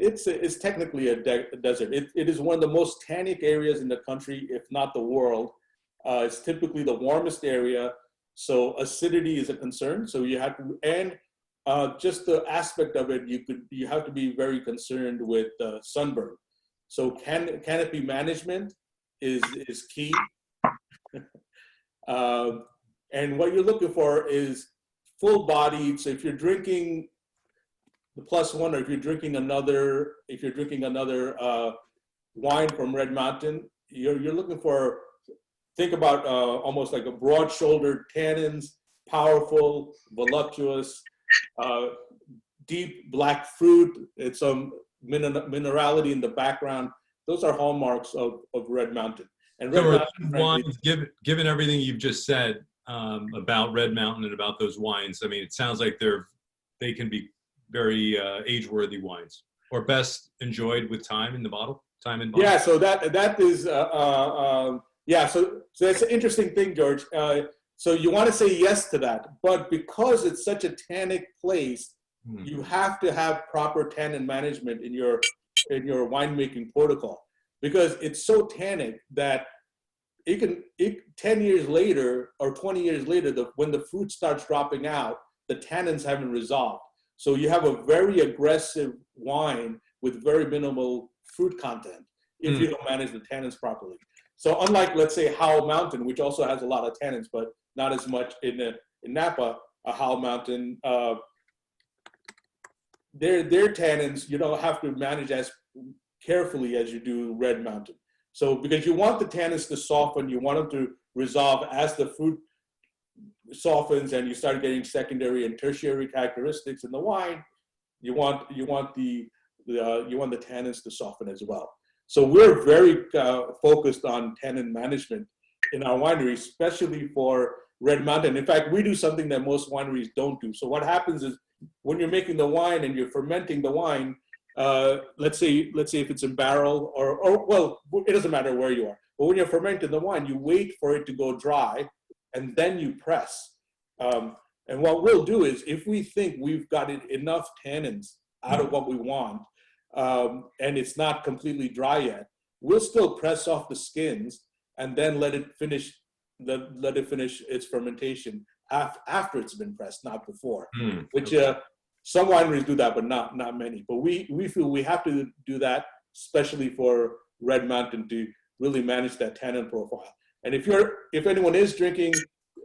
technically a desert. It is one of the most tannic areas in the country, if not the world. It's typically the warmest area. So acidity is a concern. So you have to, and just the aspect of it, you have to be very concerned with sunburn. So canopy management is key. And what you're looking for is full bodied. So if you're drinking the +1, or if you're drinking another wine from Red Mountain, you're looking for, think about almost like a broad-shouldered tannins, powerful, voluptuous, deep black fruit. It's some minerality in the background. Those are hallmarks of Red Mountain. And Red Mountain, wines, given everything you've just said about Red Mountain and about those wines, I mean, it sounds like they can be very age-worthy wines, or best enjoyed with time in the bottle. Yeah, so that is. Yeah, so that's an interesting thing, George. So you want to say yes to that, but because it's such a tannic place, you have to have proper tannin management in your winemaking protocol, because it's so tannic that 10 years later or 20 years later, when the fruit starts dropping out, the tannins haven't resolved. So you have a very aggressive wine with very minimal fruit content if you don't manage the tannins properly. So unlike, let's say, Howell Mountain, which also has a lot of tannins, but not as much in Napa, Howell Mountain, their tannins, you don't have to manage as carefully as you do Red Mountain. So because you want the tannins to soften, you want them to resolve as the fruit softens and you start getting secondary and tertiary characteristics in the wine, you want the tannins to soften as well. So we're very focused on tannin management in our winery, especially for Red Mountain. In fact, we do something that most wineries don't do. So what happens is when you're making the wine and you're fermenting the wine, let's say if it's in barrel or well, it doesn't matter where you are, but when you're fermenting the wine, you wait for it to go dry and then you press. And what we'll do is, if we think we've gotten enough tannins out of what we want, and it's not completely dry yet, we'll still press off the skins and then let it finish its fermentation after it's been pressed, not before. Which some wineries do that, but not many. But we feel we have to do that, especially for Red Mountain, to really manage that tannin profile. And if anyone is drinking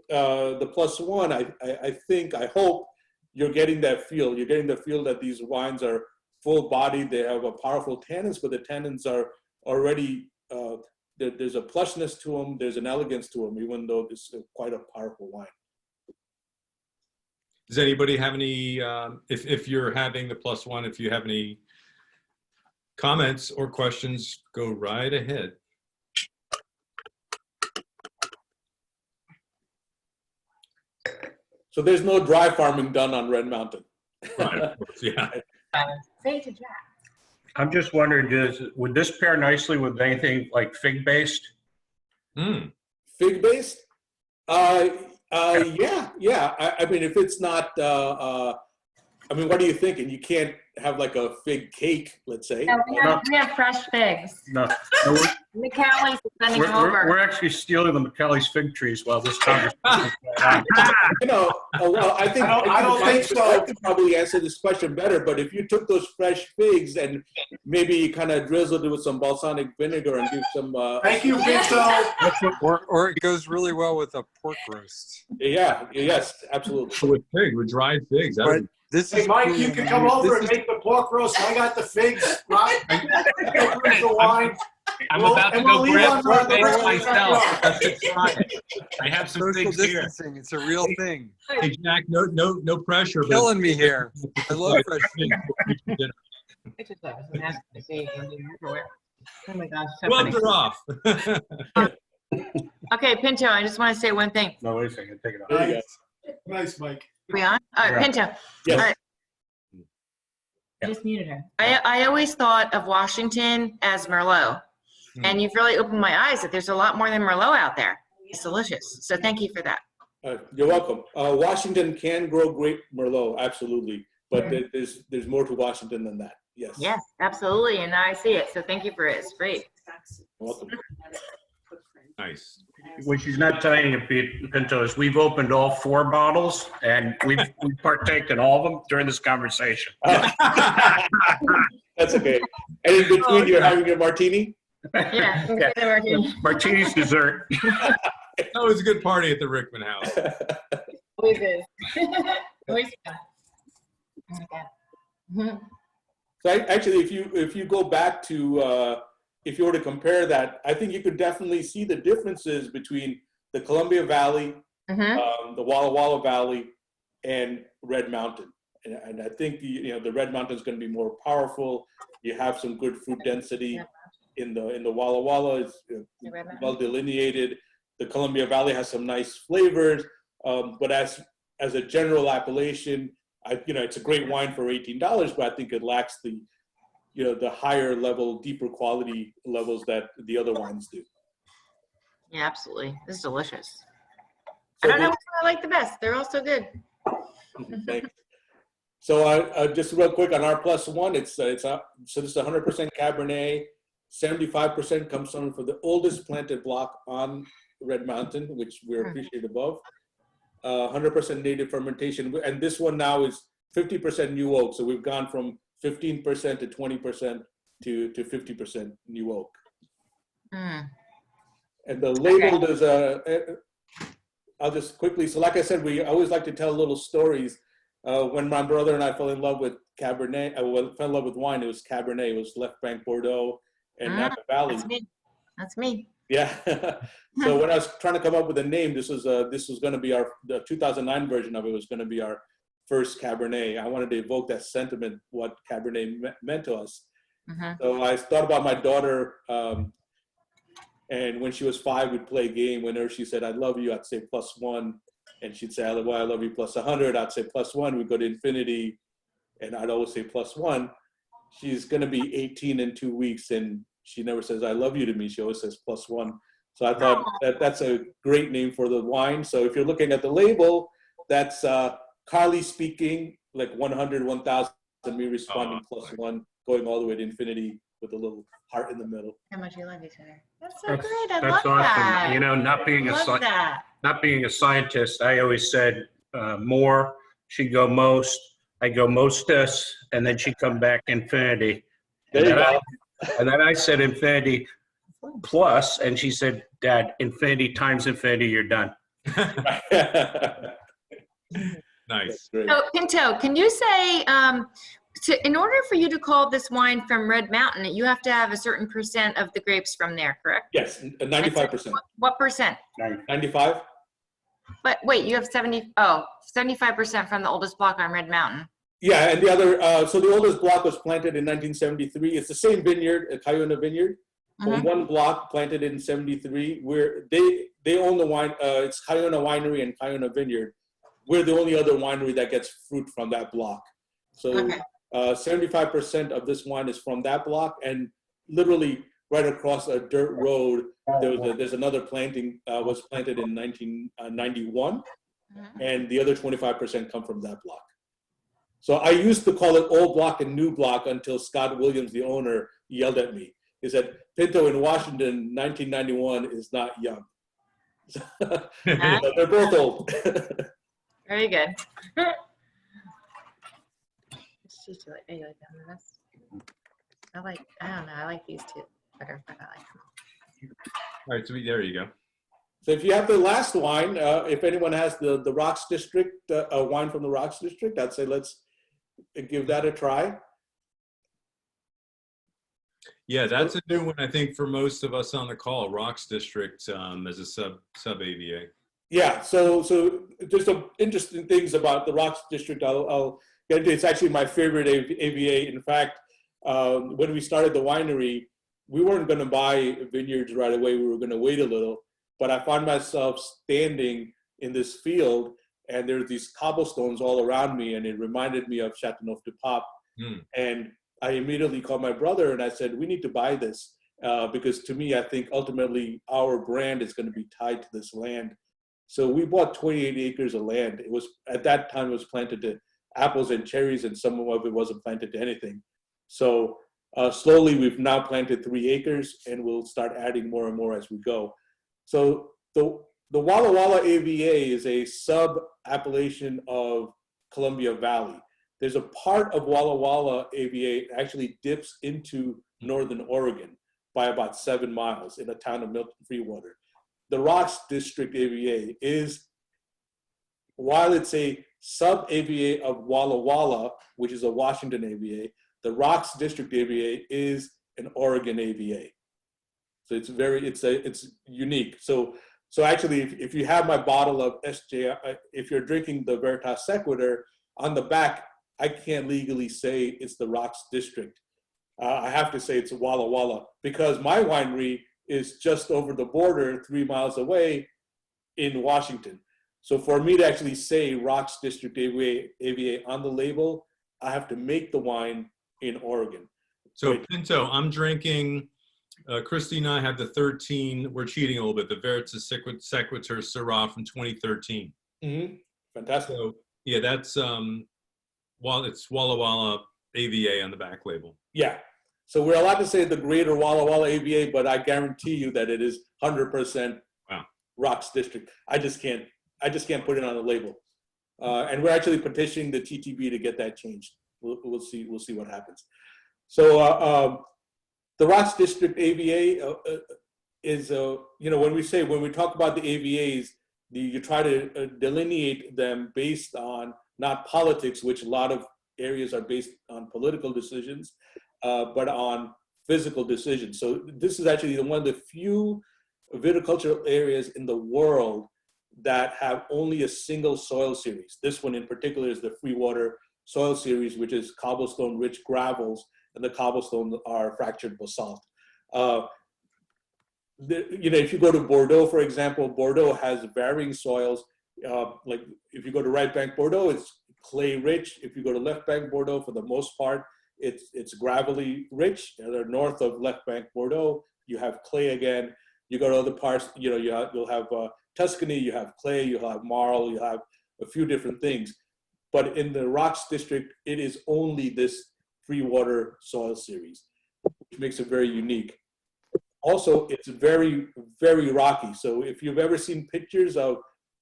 the +1, I hope you're getting that feel. You're getting the feel that these wines are full-bodied. They have a powerful tannins, but the tannins are already there's a plushness to them. There's an elegance to them, even though it's quite a powerful wine. Does anybody have any, if you're having the +1, if you have any comments or questions, go right ahead. So there's no dry farming done on Red Mountain. Right, of course, yeah. Say to Jack. I'm just wondering, would this pair nicely with anything like fig-based? Fig-based? Yeah. I mean, if it's not, I mean, what are you thinking? You can't have like a fig cake, let's say. No, we have fresh figs. No. McCallie's is sending them We're over. actually stealing the McKelly's fig trees while this conversation is going on. Well, I don't think so. I could probably answer this question better, but if you took those fresh figs and maybe kind of drizzled it with some balsamic vinegar and give some. Thank you, Vito. Or it goes really well with a pork roast. Yeah, yes, absolutely. With dried figs. That But would- this Hey, is Mike, really you can come over and this make the pork roast. I got the figs, right? I'll bring the wine. I'm about to And go we'll leave grab on pork the roast rest of the myself. back It's Friday. I have some social figs here. distancing. It's a real thing. Hey, Jack, no pressure. but- Killing me here. I love fresh figs. I just thought it was nasty to see in the microwave. Oh my gosh. so Gloves funny. are off. Okay, Pinto, I just want to say one thing. No, wait a second, take it off. There you go. Nice, Mike. We on? All right, Yeah. Pinto. Yes. All right. I just muted her. I always thought of Washington as Merlot. And you've really opened my eyes that there's a lot more than Merlot out there. It's delicious. So thank you for that. You're welcome. Washington can grow great Merlot, absolutely, but there's more to Washington than that. Yes. Yes, absolutely. And I see it. So thank you for it. It's great. You're welcome. Nice. What she's not telling you, Pinto, is we've opened all 4 bottles and we've partaked in all of them during this conversation. That's okay. And in between, you're having your martini? Yeah. Yeah. Martini's dessert. That was a good party at the Rickman house. Always is. Always fun. Oh my God. So actually, if you go back to, if you were to compare that, I think you could definitely see the differences between the Columbia Valley, the Walla Walla Valley, and Red Mountain. And I think the Red Mountain is going to be more powerful. You have some good fruit density in the Walla Walla. It's well delineated. The Columbia Valley has some nice flavors, but as a general appellation, it's a great wine for $18, but I think it lacks the higher level, deeper quality levels that the other wines do. Yeah, absolutely. This is delicious. So I don't know which one I like the best. They're all so good. Thanks. So just real quick on our +1, so this is 100% Cabernet. 75% comes from the oldest planted block on Red Mountain, which we're appreciative of. 100% native fermentation, and this one now is 50% new oak. So we've gone from 15% to 20% to 50% new oak. And the label does I'll just quickly. So like I said, we always like to tell little stories. When my brother and I fell in love with Cabernet, fell in love with wine, it was Cabernet. It was Left Bank Bordeaux and Napa Valley. That's me. Yeah. So when I was trying to come up with a name, this was going to be the 2009 version of it was going to be our first Cabernet. I wanted to evoke that sentiment, what Cabernet meant to us. So I thought about my daughter, and when she was 5, we'd play a game. Whenever she said, "I love you," I'd say +1. And she'd say, "Well, I love you +100." I'd say +1. We'd go to infinity, and I'd always say +1. She's going to be 18 in 2 weeks, and she never says "I love you" to me. She always says +1. So I thought that's a great name for the wine. So if you're looking at the label, that's Carly speaking, like 100, 1,000, me responding +1, going all the way to infinity with a little heart in the middle. How much you love each other. That's so great. I That's love awesome. that. You know, not being a scientist, I always said more. She'd go most. I go mostess, and then she'd come back infinity. There you go. And then I said infinity plus, and she said, "Dad, infinity times infinity, you're done." Nice. So, Pinto, can you say, in order for you to call this wine from Red Mountain, you have to have a certain % of the grapes from there, correct? Yes, 95%. What percent? 95? But wait, you have 75% from the oldest block on Red Mountain. Yeah, and the other, so the oldest block was planted in 1973. It's the same vineyard, a Cayuna vineyard. From one block planted in 73, where they own the wine. It's Cayuna Winery and Cayuna Vineyard. We're the only other winery that gets fruit from that block. So 75% of this wine is from that block, and literally right across a dirt road, there's another planting was planted in 1991, and the other 25% come from that block. So I used to call it old block and new block until Scott Williams, the owner, yelled at me. He said, "Pinto in Washington, 1991 is not young." They're both old. Very good. I like these two better, but I like them. All right, so there you go. So if you have the last wine, if anyone has the Rocks District, a wine from the Rocks District, I'd say let's give that a try. Yeah, that's a new one, I think, for most of us on the call, Rocks District as a sub-AVA. Yeah, so there's some interesting things about the Rocks District I'll get into. It's actually my favorite AVA. In fact, when we started the winery, we weren't going to buy vineyards right away. We were going to wait a little. But I found myself standing in this field, and there's these cobblestones all around me, and it reminded me of Châteauneuf-du-Pape. And I immediately called my brother, and I said, "We need to buy this because to me, I think ultimately our brand is going to be tied to this land." So we bought 28 acres of land. It was at that time it was planted to apples and cherries, and some of it wasn't planted to anything. So slowly, we've now planted 3 acres, and we'll start adding more and more as we go. So the Walla Walla AVA is a sub-appellation of Columbia Valley. There's a part of Walla Walla AVA actually dips into northern Oregon by about 7 miles in a town of Milton Freewater. The Rocks District AVA is, while it's a sub-AVA of Walla Walla, which is a Washington AVA, the Rocks District AVA is an Oregon AVA. So it's unique. So actually, if you have my bottle of SJ, if you're drinking the Veritas Sequitur, on the back, I can't legally say it's the Rocks District. I have to say it's Walla Walla because my winery is just over the border 3 miles away in Washington. So for me to actually say Rocks District AVA on the label, I have to make the wine in Oregon. So Pinto, I'm drinking, Christy and I have the 13, we're cheating a little bit, the Veritas Sequitur Syrah from 2013. Fantastic. So yeah, that's Well, it's Walla Walla AVA on the back label. Yeah. So we're allowed to say the Greater Walla Walla AVA, but I guarantee you that it is 100% Wow. Rocks District. I just can't put it on the label. And we're actually petitioning the TTB to get that changed. We'll see what happens. So the Rocks District AVA is, when we talk about the AVAs, you try to delineate them based on not politics, which a lot of areas are based on political decisions, but on physical decisions. So this is actually one of the few viticultural areas in the world that have only a single soil series. This one in particular is the free water soil series, which is cobblestone rich gravels, and the cobblestone are fractured basalt. If you go to Bordeaux, for example, Bordeaux has varying soils. Like if you go to right bank Bordeaux, it's clay rich. If you go to left bank Bordeaux, for the most part, it's gravelly rich. And north of left bank Bordeaux, you have clay again. You go to other parts, you'll have Tuscany, you have clay, you'll have marl, you'll have a few different things. But in the Rocks District, it is only this free water soil series, which makes it very unique. Also, it's very, very rocky. So if you've ever seen pictures of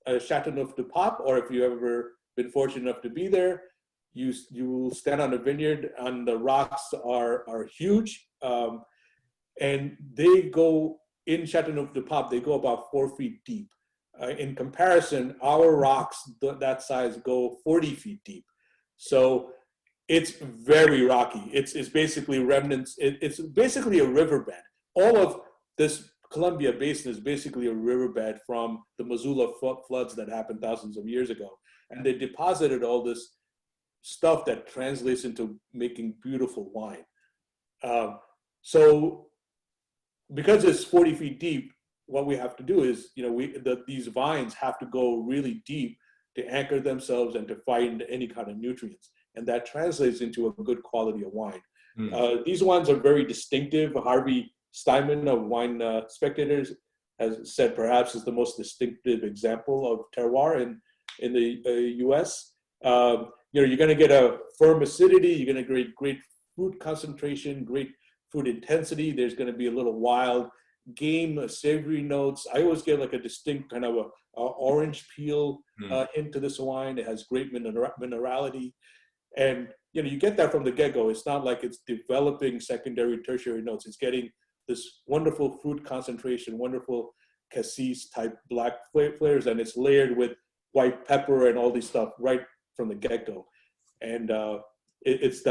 Châteauneuf-du-Pape, or if you've ever been fortunate enough to be there, you will stand on a vineyard, and the rocks are huge. And they go, in Châteauneuf-du-Pape, they go about 4 feet deep. In comparison, our rocks that size go 40 feet deep. So it's very rocky. It's basically remnants. It's basically a riverbed. All of this Columbia Basin is basically a riverbed from the Missoula floods that happened thousands of years ago. And they deposited all this stuff that translates into making beautiful wine. So because it's 40 feet deep, what we have to do is, these vines have to go really deep to anchor themselves and to find any kind of nutrients. And that translates into a good quality of wine. These wines are very distinctive. Harvey Steinman of Wine Spectators has said perhaps is the most distinctive example of terroir in the U.S. You're going to get a firm acidity. You're going to get great fruit concentration, great fruit intensity. There's going to be a little wild game, savory notes. I always get like a distinct kind of a orange peel into this wine. It has great minerality. And, you get that from the get-go. It's not like it's developing secondary, tertiary notes. It's getting this wonderful fruit concentration, wonderful cassis type black flavors, and it's layered with white pepper and all these stuff right from the get-go. And it's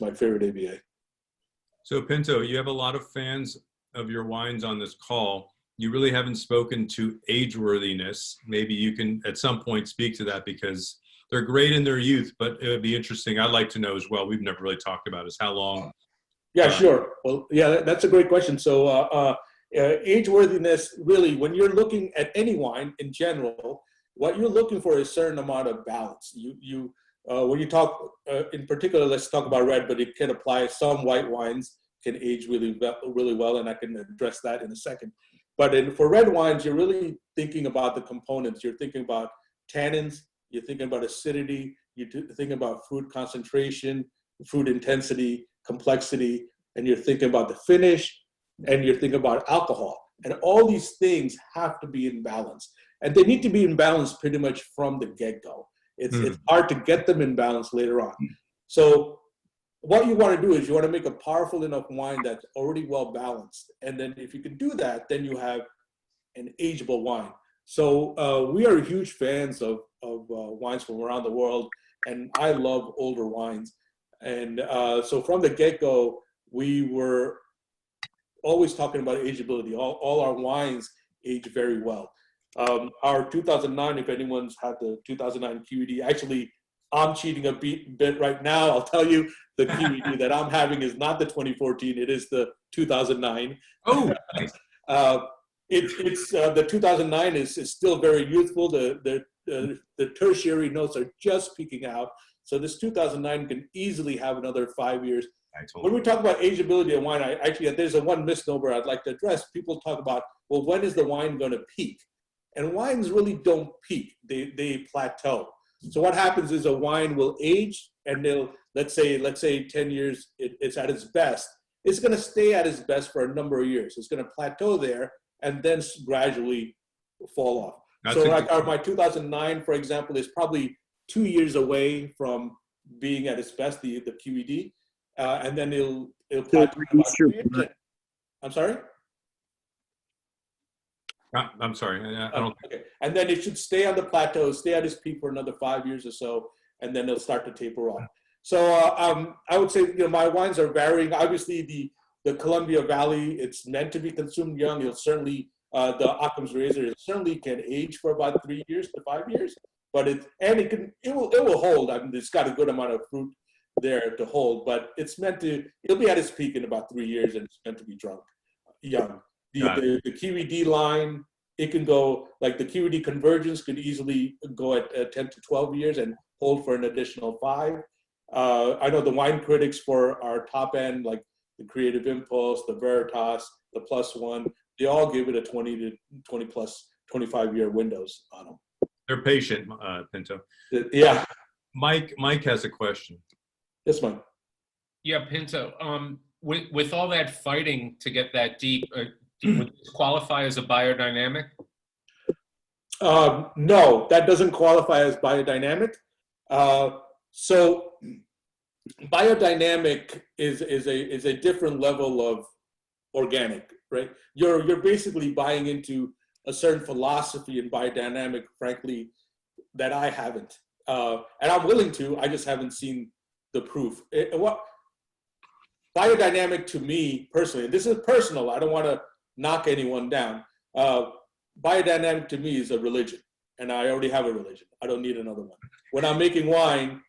my favorite AVA. So Pinto, you have a lot of fans of your wines on this call. You really haven't spoken to age worthiness. Maybe you can at some point speak to that, because they're great in their youth, but it would be interesting. I'd like to know as well. We've never really talked about is how long. Yeah, sure. Well, yeah, that's a great question. So age worthiness, really, when you're looking at any wine in general, what you're looking for is a certain amount of balance. When you talk, in particular, let's talk about red, but it can apply. Some white wines can age really well, and I can address that in a second. But for red wines, you're really thinking about the components. You're thinking about tannins, you're thinking about acidity, you're thinking about fruit concentration, fruit intensity, complexity, and you're thinking about the finish, and you're thinking about alcohol. And all these things have to be in balance. And they need to be in balance pretty much from the get-go. It's hard to get them in balance later on. So what you want to do is you want to make a powerful enough wine that's already well balanced. And then if you can do that, then you have an ageable wine. So we are huge fans of wines from around the world, and I love older wines. And so from the get-go, we were always talking about ageability. All our wines age very well. Our 2009, if anyone's had the 2009 QED, actually, I'm cheating a bit right now. I'll tell you, the QED that I'm having is not the 2014, it is the 2009. Oh, nice. It's the 2009 is still very youthful. The tertiary notes are just peaking out. So this 2009 can easily have another 5 years. When we talk about ageability of wine, there's one misnomer I'd like to address. People talk about, well, when is the wine going to peak? And wines really don't peak. They plateau. So what happens is a wine will age, and let's say 10 years, it's at its best. It's going to stay at its best for a number of years. It's going to plateau there and then gradually fall off. So like my 2009, for example, is probably 2 years away from being at its best, the QED, and then it'll plateau about 2 years. I'm sorry? I'm sorry. I don't. Okay. And then it should stay on the plateau, stay at its peak for another 5 years or so, and then it'll start to taper off. So I would say, my wines are varying. Obviously, the Columbia Valley, it's meant to be consumed young. It'll certainly, the Occam's Razor, it certainly can age for about 3 years to 5 years, but it will hold. I mean, it's got a good amount of fruit there to hold, but it'll be at its peak in about 3 years, and it's meant to be drunk young. The QED line, it can go, like the QED Convergence could easily go at 10 to 12 years and hold for an additional 5. I know the wine critics for our top end, like the Creative Impulse, the Veritas, the Plus One, they all give it a 20 to 20 plus 25-year windows on them. They're patient, Pinto. Yeah. Mike has a question. Yes, Mike. Yeah, Pinto. With all that fighting to get that deep, would this qualify as a biodynamic? No, that doesn't qualify as biodynamic. So biodynamic is a different level of organic, right? You're basically buying into a certain philosophy in biodynamic, frankly, that I haven't, and I'm willing to. I just haven't seen the proof. Biodynamic to me personally, and this is personal, I don't want to knock anyone down. Biodynamic to me is a religion, and I already have a religion. I don't need another one. When I'm making wine,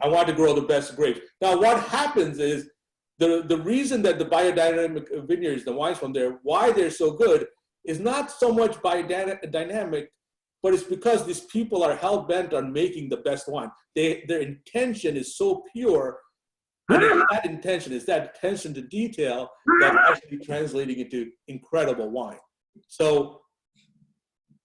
I want to grow the best grapes. Now, what happens is the reason that the biodynamic vineyards, the wines from there, why they're so good is not so much biodynamic, but it's because these people are hell-bent on making the best wine. Their intention is so pure. And it's that intention, it's that attention to detail that's actually translating into incredible wine. So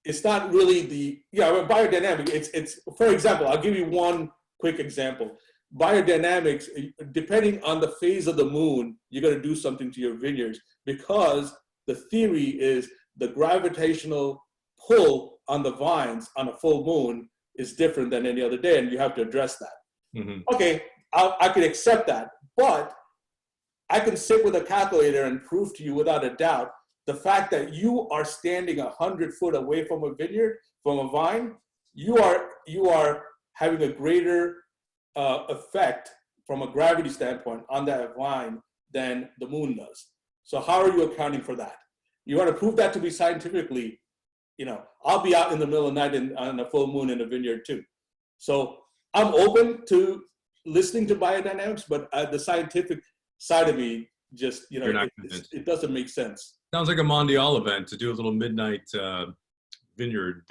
it's not really biodynamic. It's for example, I'll give you one quick example. Biodynamics, depending on the phase of the moon, you're going to do something to your vineyards, because the theory is the gravitational pull on the vines on a full moon is different than any other day, and you have to address that. Mm-hmm. Okay. I can accept that, but I can sit with a calculator and prove to you without a doubt the fact that you are standing 100 foot away from a vineyard, from a vine, you are having a greater effect from a gravity standpoint on that vine than the moon does. So how are you accounting for that? You want to prove that to be scientifically, I'll be out in the middle of the night on a full moon in a vineyard too. So I'm open to listening to biodynamics, but the scientific side of me just, it doesn't make sense. Sounds like a Mondial event to do a little midnight vineyard.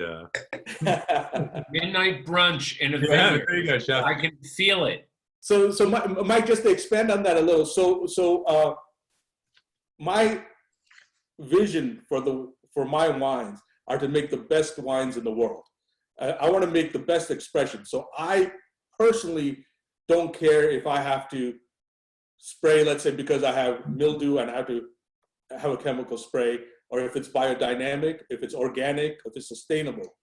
Midnight brunch in a vineyard. There you go, Chef. I can feel it. So Mike, just to expand on that a little. So my vision for my wines are to make the best wines in the world. I want to make the best expression. So I personally don't care if I have to spray, let's say, because I have mildew and I have to have a chemical spray, or if it's biodynamic, if it's organic, if it's sustainable.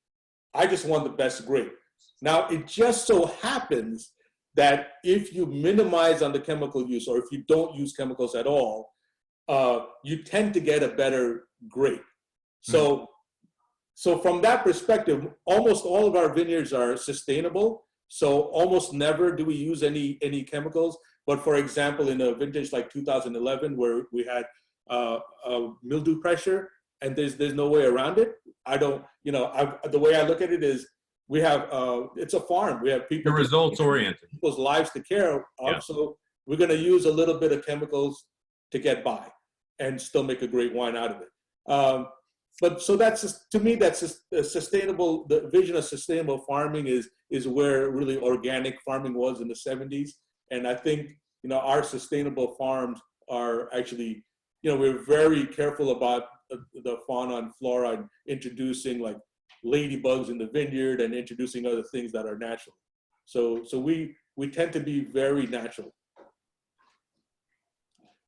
I just want the best grape. Now, it just so happens that if you minimize on the chemical use, or if you don't use chemicals at all, you tend to get a better grape. So from that perspective, almost all of our vineyards are sustainable. So almost never do we use any chemicals. But for example, in a vintage like 2011, where we had mildew pressure, and there's no way around it. The way I look at it is, we have it's a farm. We have people. The results oriented. People's lives to care of. Yeah. So we're going to use a little bit of chemicals to get by, and still make a great wine out of it. But so that's just, to me, that's just sustainable. The vision of sustainable farming is where really organic farming was in the 70s. And I think, our sustainable farms are actually, we're very careful about the fauna and flora, and introducing like ladybugs in the vineyard and introducing other things that are natural. So we tend to be very natural.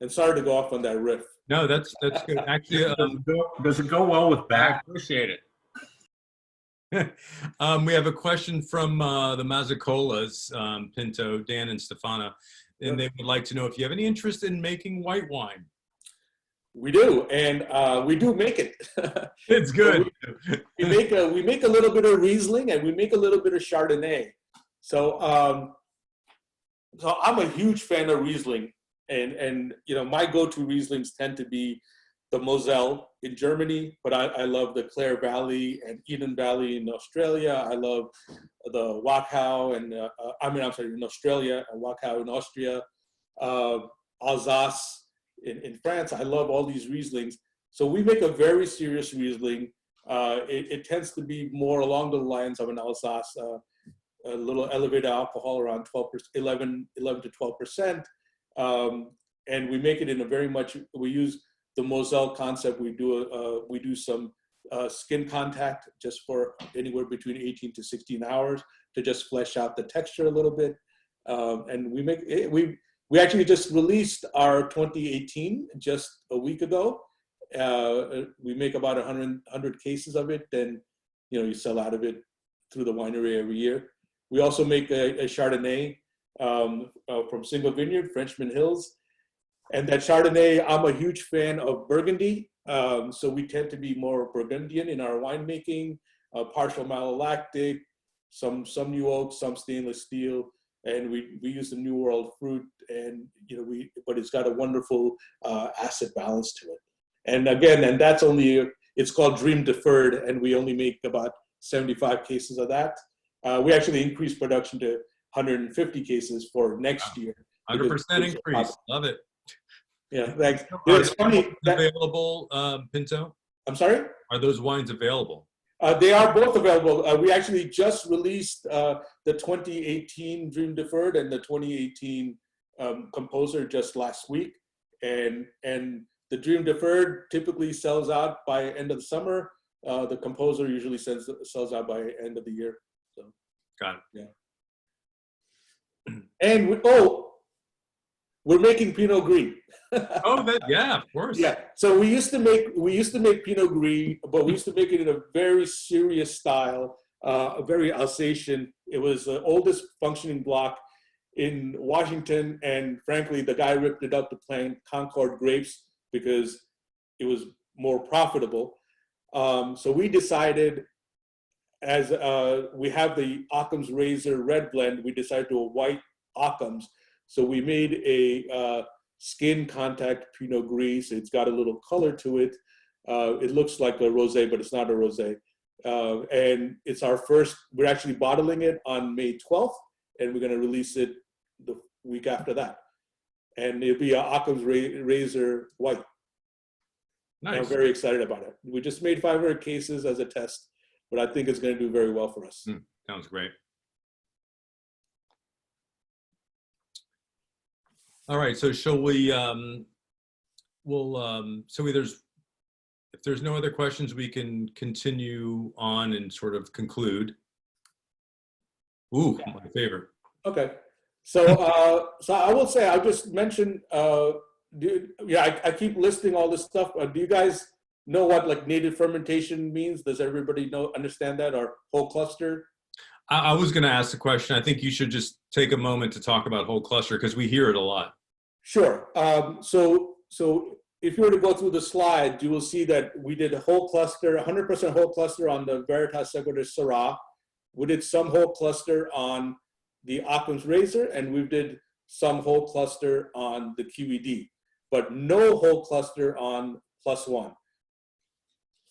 And sorry to go off on that riff. No, that's good. Actually, Does it go well with I back? appreciate it. we have a question from the Mazzicolas, Pinto, Dan and Stefana, and they would like to know if you have any interest in making white wine. We do, and we do make it. It's good. we make a little bit of Riesling and we make a little bit of Chardonnay. So I'm a huge fan of Riesling, and you know, my go-to Rieslings tend to be the Moselle in Germany, but I love the Clare Valley and Eden Valley in Australia. I love the Wachau and in Australia, and Wachau in Austria, Alsace in France. I love all these Rieslings. So we make a very serious Riesling. It tends to be more along the lines of an Alsace, a little elevated alcohol around 11 to 12%. And we make it in a very much, we use the Moselle concept. We do some skin contact just for anywhere between 18 to 16 hours to just flesh out the texture a little bit. And we make it, we actually just released our 2018 just a week ago. We make about 100 cases of it, and you know, you sell out of it through the winery every year. We also make a Chardonnay from Single Vineyard, Frenchman Hills. And that Chardonnay, I'm a huge fan of Burgundy. So we tend to be more Burgundian in our winemaking, partial malolactic, some new oak, some stainless steel. And we use the New World fruit, and you know, but it's got a wonderful acid balance to it. And again, and that's only, it's called Dream Deferred, and we only make about 75 cases of that. We actually increased production to 150 cases for next year. 100% increase. Love it. Yeah, thanks. You know, it's funny. Available, Pinto? I'm sorry? Are those wines available? They are both available. We actually just released the 2018 Dream Deferred and the 2018 Composer just last week. And the Dream Deferred typically sells out by end of the summer. The Composer usually sells out by end of the year. So, got it. Yeah. And we're making Pinot Gris. Yeah, of course. Yeah. So we used to make Pinot Gris, but we used to make it in a very serious style, a very Alsatian. It was the oldest functioning block in Washington, and frankly, the guy ripped it up to plant Concord grapes because it was more profitable. So we decided, as we have the Occam's Razor red blend, we decided to do a white Occam's. So we made a skin contact Pinot Gris. It's got a little color to it. It looks like a rosé, but it's not a rosé. And it's our first, we're actually bottling it on May 12th, and we're gonna release it the week after that. And it'll be an Occam's Razor white. Nice. I'm very excited about it. We just made 500 cases as a test, but I think it's gonna do very well for us. Sounds great. All right, so shall we, so if there's no other questions, we can continue on and sort of conclude. Ooh, my favorite. Okay. So, so I will say, I'll just mention, I keep listing all this stuff. Do you guys know what like native fermentation means? Does everybody understand that, or whole cluster? I was going to ask the question. I think you should just take a moment to talk about whole cluster because we hear it a lot. Sure. So if you were to go through the slide, you will see that we did a whole cluster, 100% whole cluster on the Veritas Segredo Syrah. We did some whole cluster on the Occam's Razor, and we did some whole cluster on the QED, but no whole cluster on +1.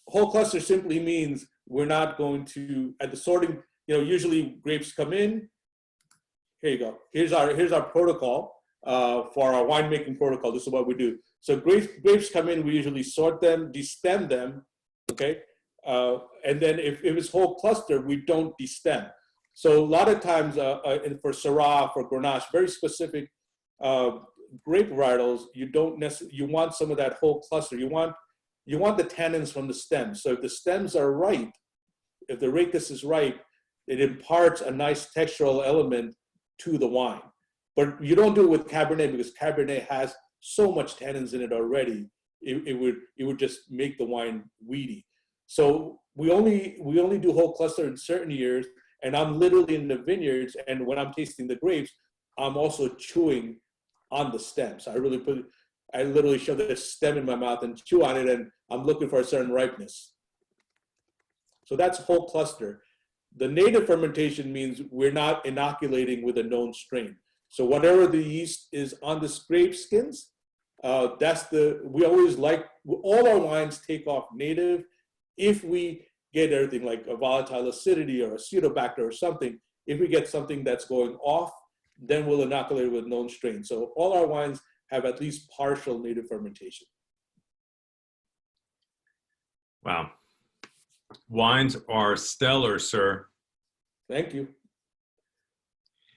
Whole cluster simply means we're not going to, at the sorting, you know, usually grapes come in. Here you go. Here's our protocol for our winemaking protocol. This is what we do. So grapes come in, we usually sort them, destem them, okay? And then if it's whole cluster, we don't destem. So a lot of times for Syrah, for Grenache, very specific grape varietals, you don't necessarily, you want some of that whole cluster. You want the tannins from the stems. So if the stems are right, if the ricus is ripe, it imparts a nice textural element to the wine. But you don't do it with Cabernet because Cabernet has so much tannins in it already. It would just make the wine weedy. So we only do whole cluster in certain years, and I'm literally in the vineyards, and when I'm tasting the grapes, I'm also chewing on the stems. I literally shove the stem in my mouth and chew on it, and I'm looking for a certain ripeness. So that's whole cluster. The native fermentation means we're not inoculating with a known strain. So whatever the yeast is on the grape skins, we always like, all our wines take off native. If we get everything like a volatile acidity or a pseudobacter or something, if we get something that's going off, then we'll inoculate it with known strain. So all our wines have at least partial native fermentation. Wow. Wines are stellar, sir. Thank you.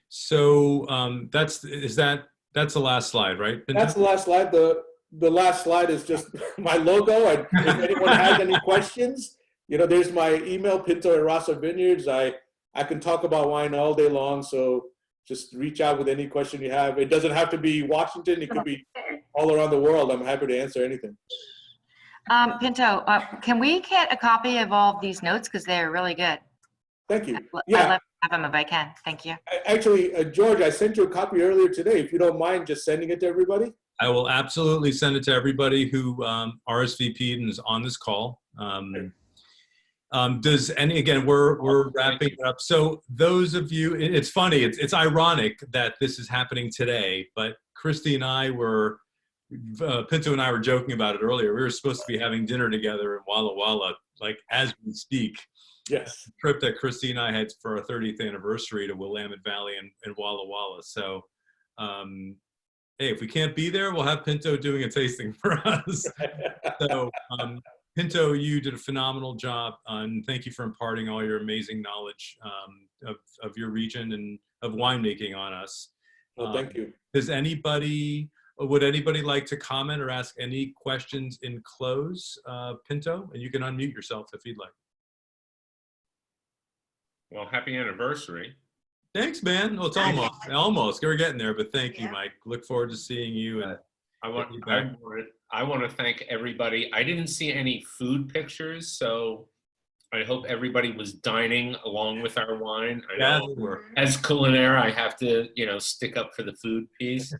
So that's the last slide, right? That's the last slide. The last slide is just my logo. If anyone has any questions, there's my email, Pinto@Rasa Vineyards. I can talk about wine all day long. So just reach out with any question you have. It doesn't have to be Washington. It could be all around the world. I'm happy to answer anything. Pinto, can we get a copy of all of these notes? Because they're really good. Thank you. I'd Yeah. love to have them if I can. Thank you. Actually, George, I sent you a copy earlier today. If you don't mind just sending it to everybody. I will absolutely send it to everybody who RSVP'd and is on this call. We're wrapping it up. So those of you, it's funny, it's ironic that this is happening today, but Christy and I Pinto and I were joking about it earlier. We were supposed to be having dinner together in Walla Walla, like as we speak. Yes. The trip that Christy and I had for our 30th anniversary to Willamette Valley and Walla Walla. So, hey, if we can't be there, we'll have Pinto doing a tasting for us. So, Pinto, you did a phenomenal job, and thank you for imparting all your amazing knowledge of your region and of winemaking on us. Well, thank you. Would anybody like to comment or ask any questions in close, Pinto? And you can unmute yourself if you'd like. Well, happy anniversary. Thanks, man. Well, it's almost. We're getting there, but thank you, Mike. Look forward to seeing you. And I want to thank everybody. I didn't see any food pictures, so I hope everybody was dining along with our wine. I know as culinaire, I have to, stick up for the food piece.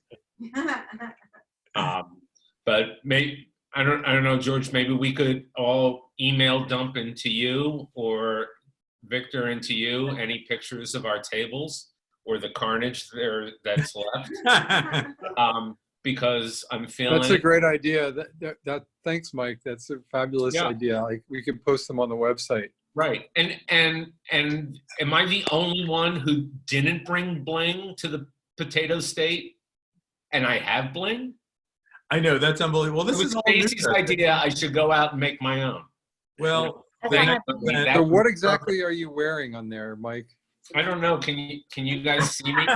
But maybe I don't know, George. Maybe we could all email dump into you or Victor into you any pictures of our tables or the carnage that's left. Because I'm feeling that's a great idea. That thanks, Mike. That's a fabulous idea. Like we could post them on the website. Right. And am I the only one who didn't bring bling to the Potato State? And I have bling? I know, that's unbelievable. Well, this is Stacey's idea. I should go out and make my own. Well, so what exactly are you wearing on there, Mike? I don't know. Can you guys see me?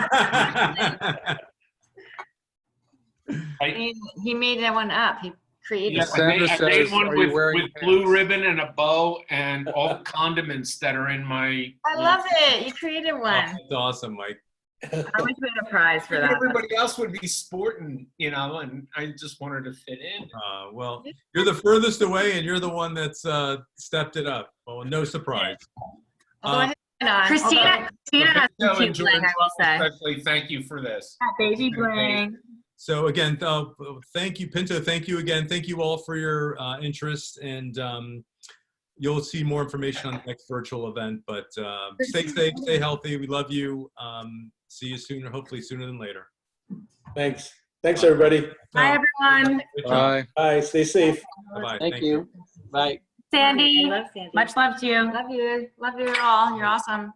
He made that one up. He created I made one with blue ribbon and a bow and all the condiments that are in my. I love it. You created one. That's awesome, Mike. I wish we had a prize for that. Everybody else would be sporting, and I just wanted to fit in. Well, you're the furthest away, and you're the one that's stepped it up. Well, no surprise. Christina has some cute bling, I will say. Especially, thank you for this. Baby bling. So again, thank you, Pinto. Thank you again. Thank you all for your interest, and you'll see more information on the next virtual event. But stay safe, stay healthy. We love you. See you sooner, hopefully sooner than later. Thanks. Thanks, everybody. Bye, everyone. Bye. Bye. Stay safe. Bye-bye. Thank you. Bye. Sandy, I love Sandy. much love to you. Love you. Love you all. You're awesome.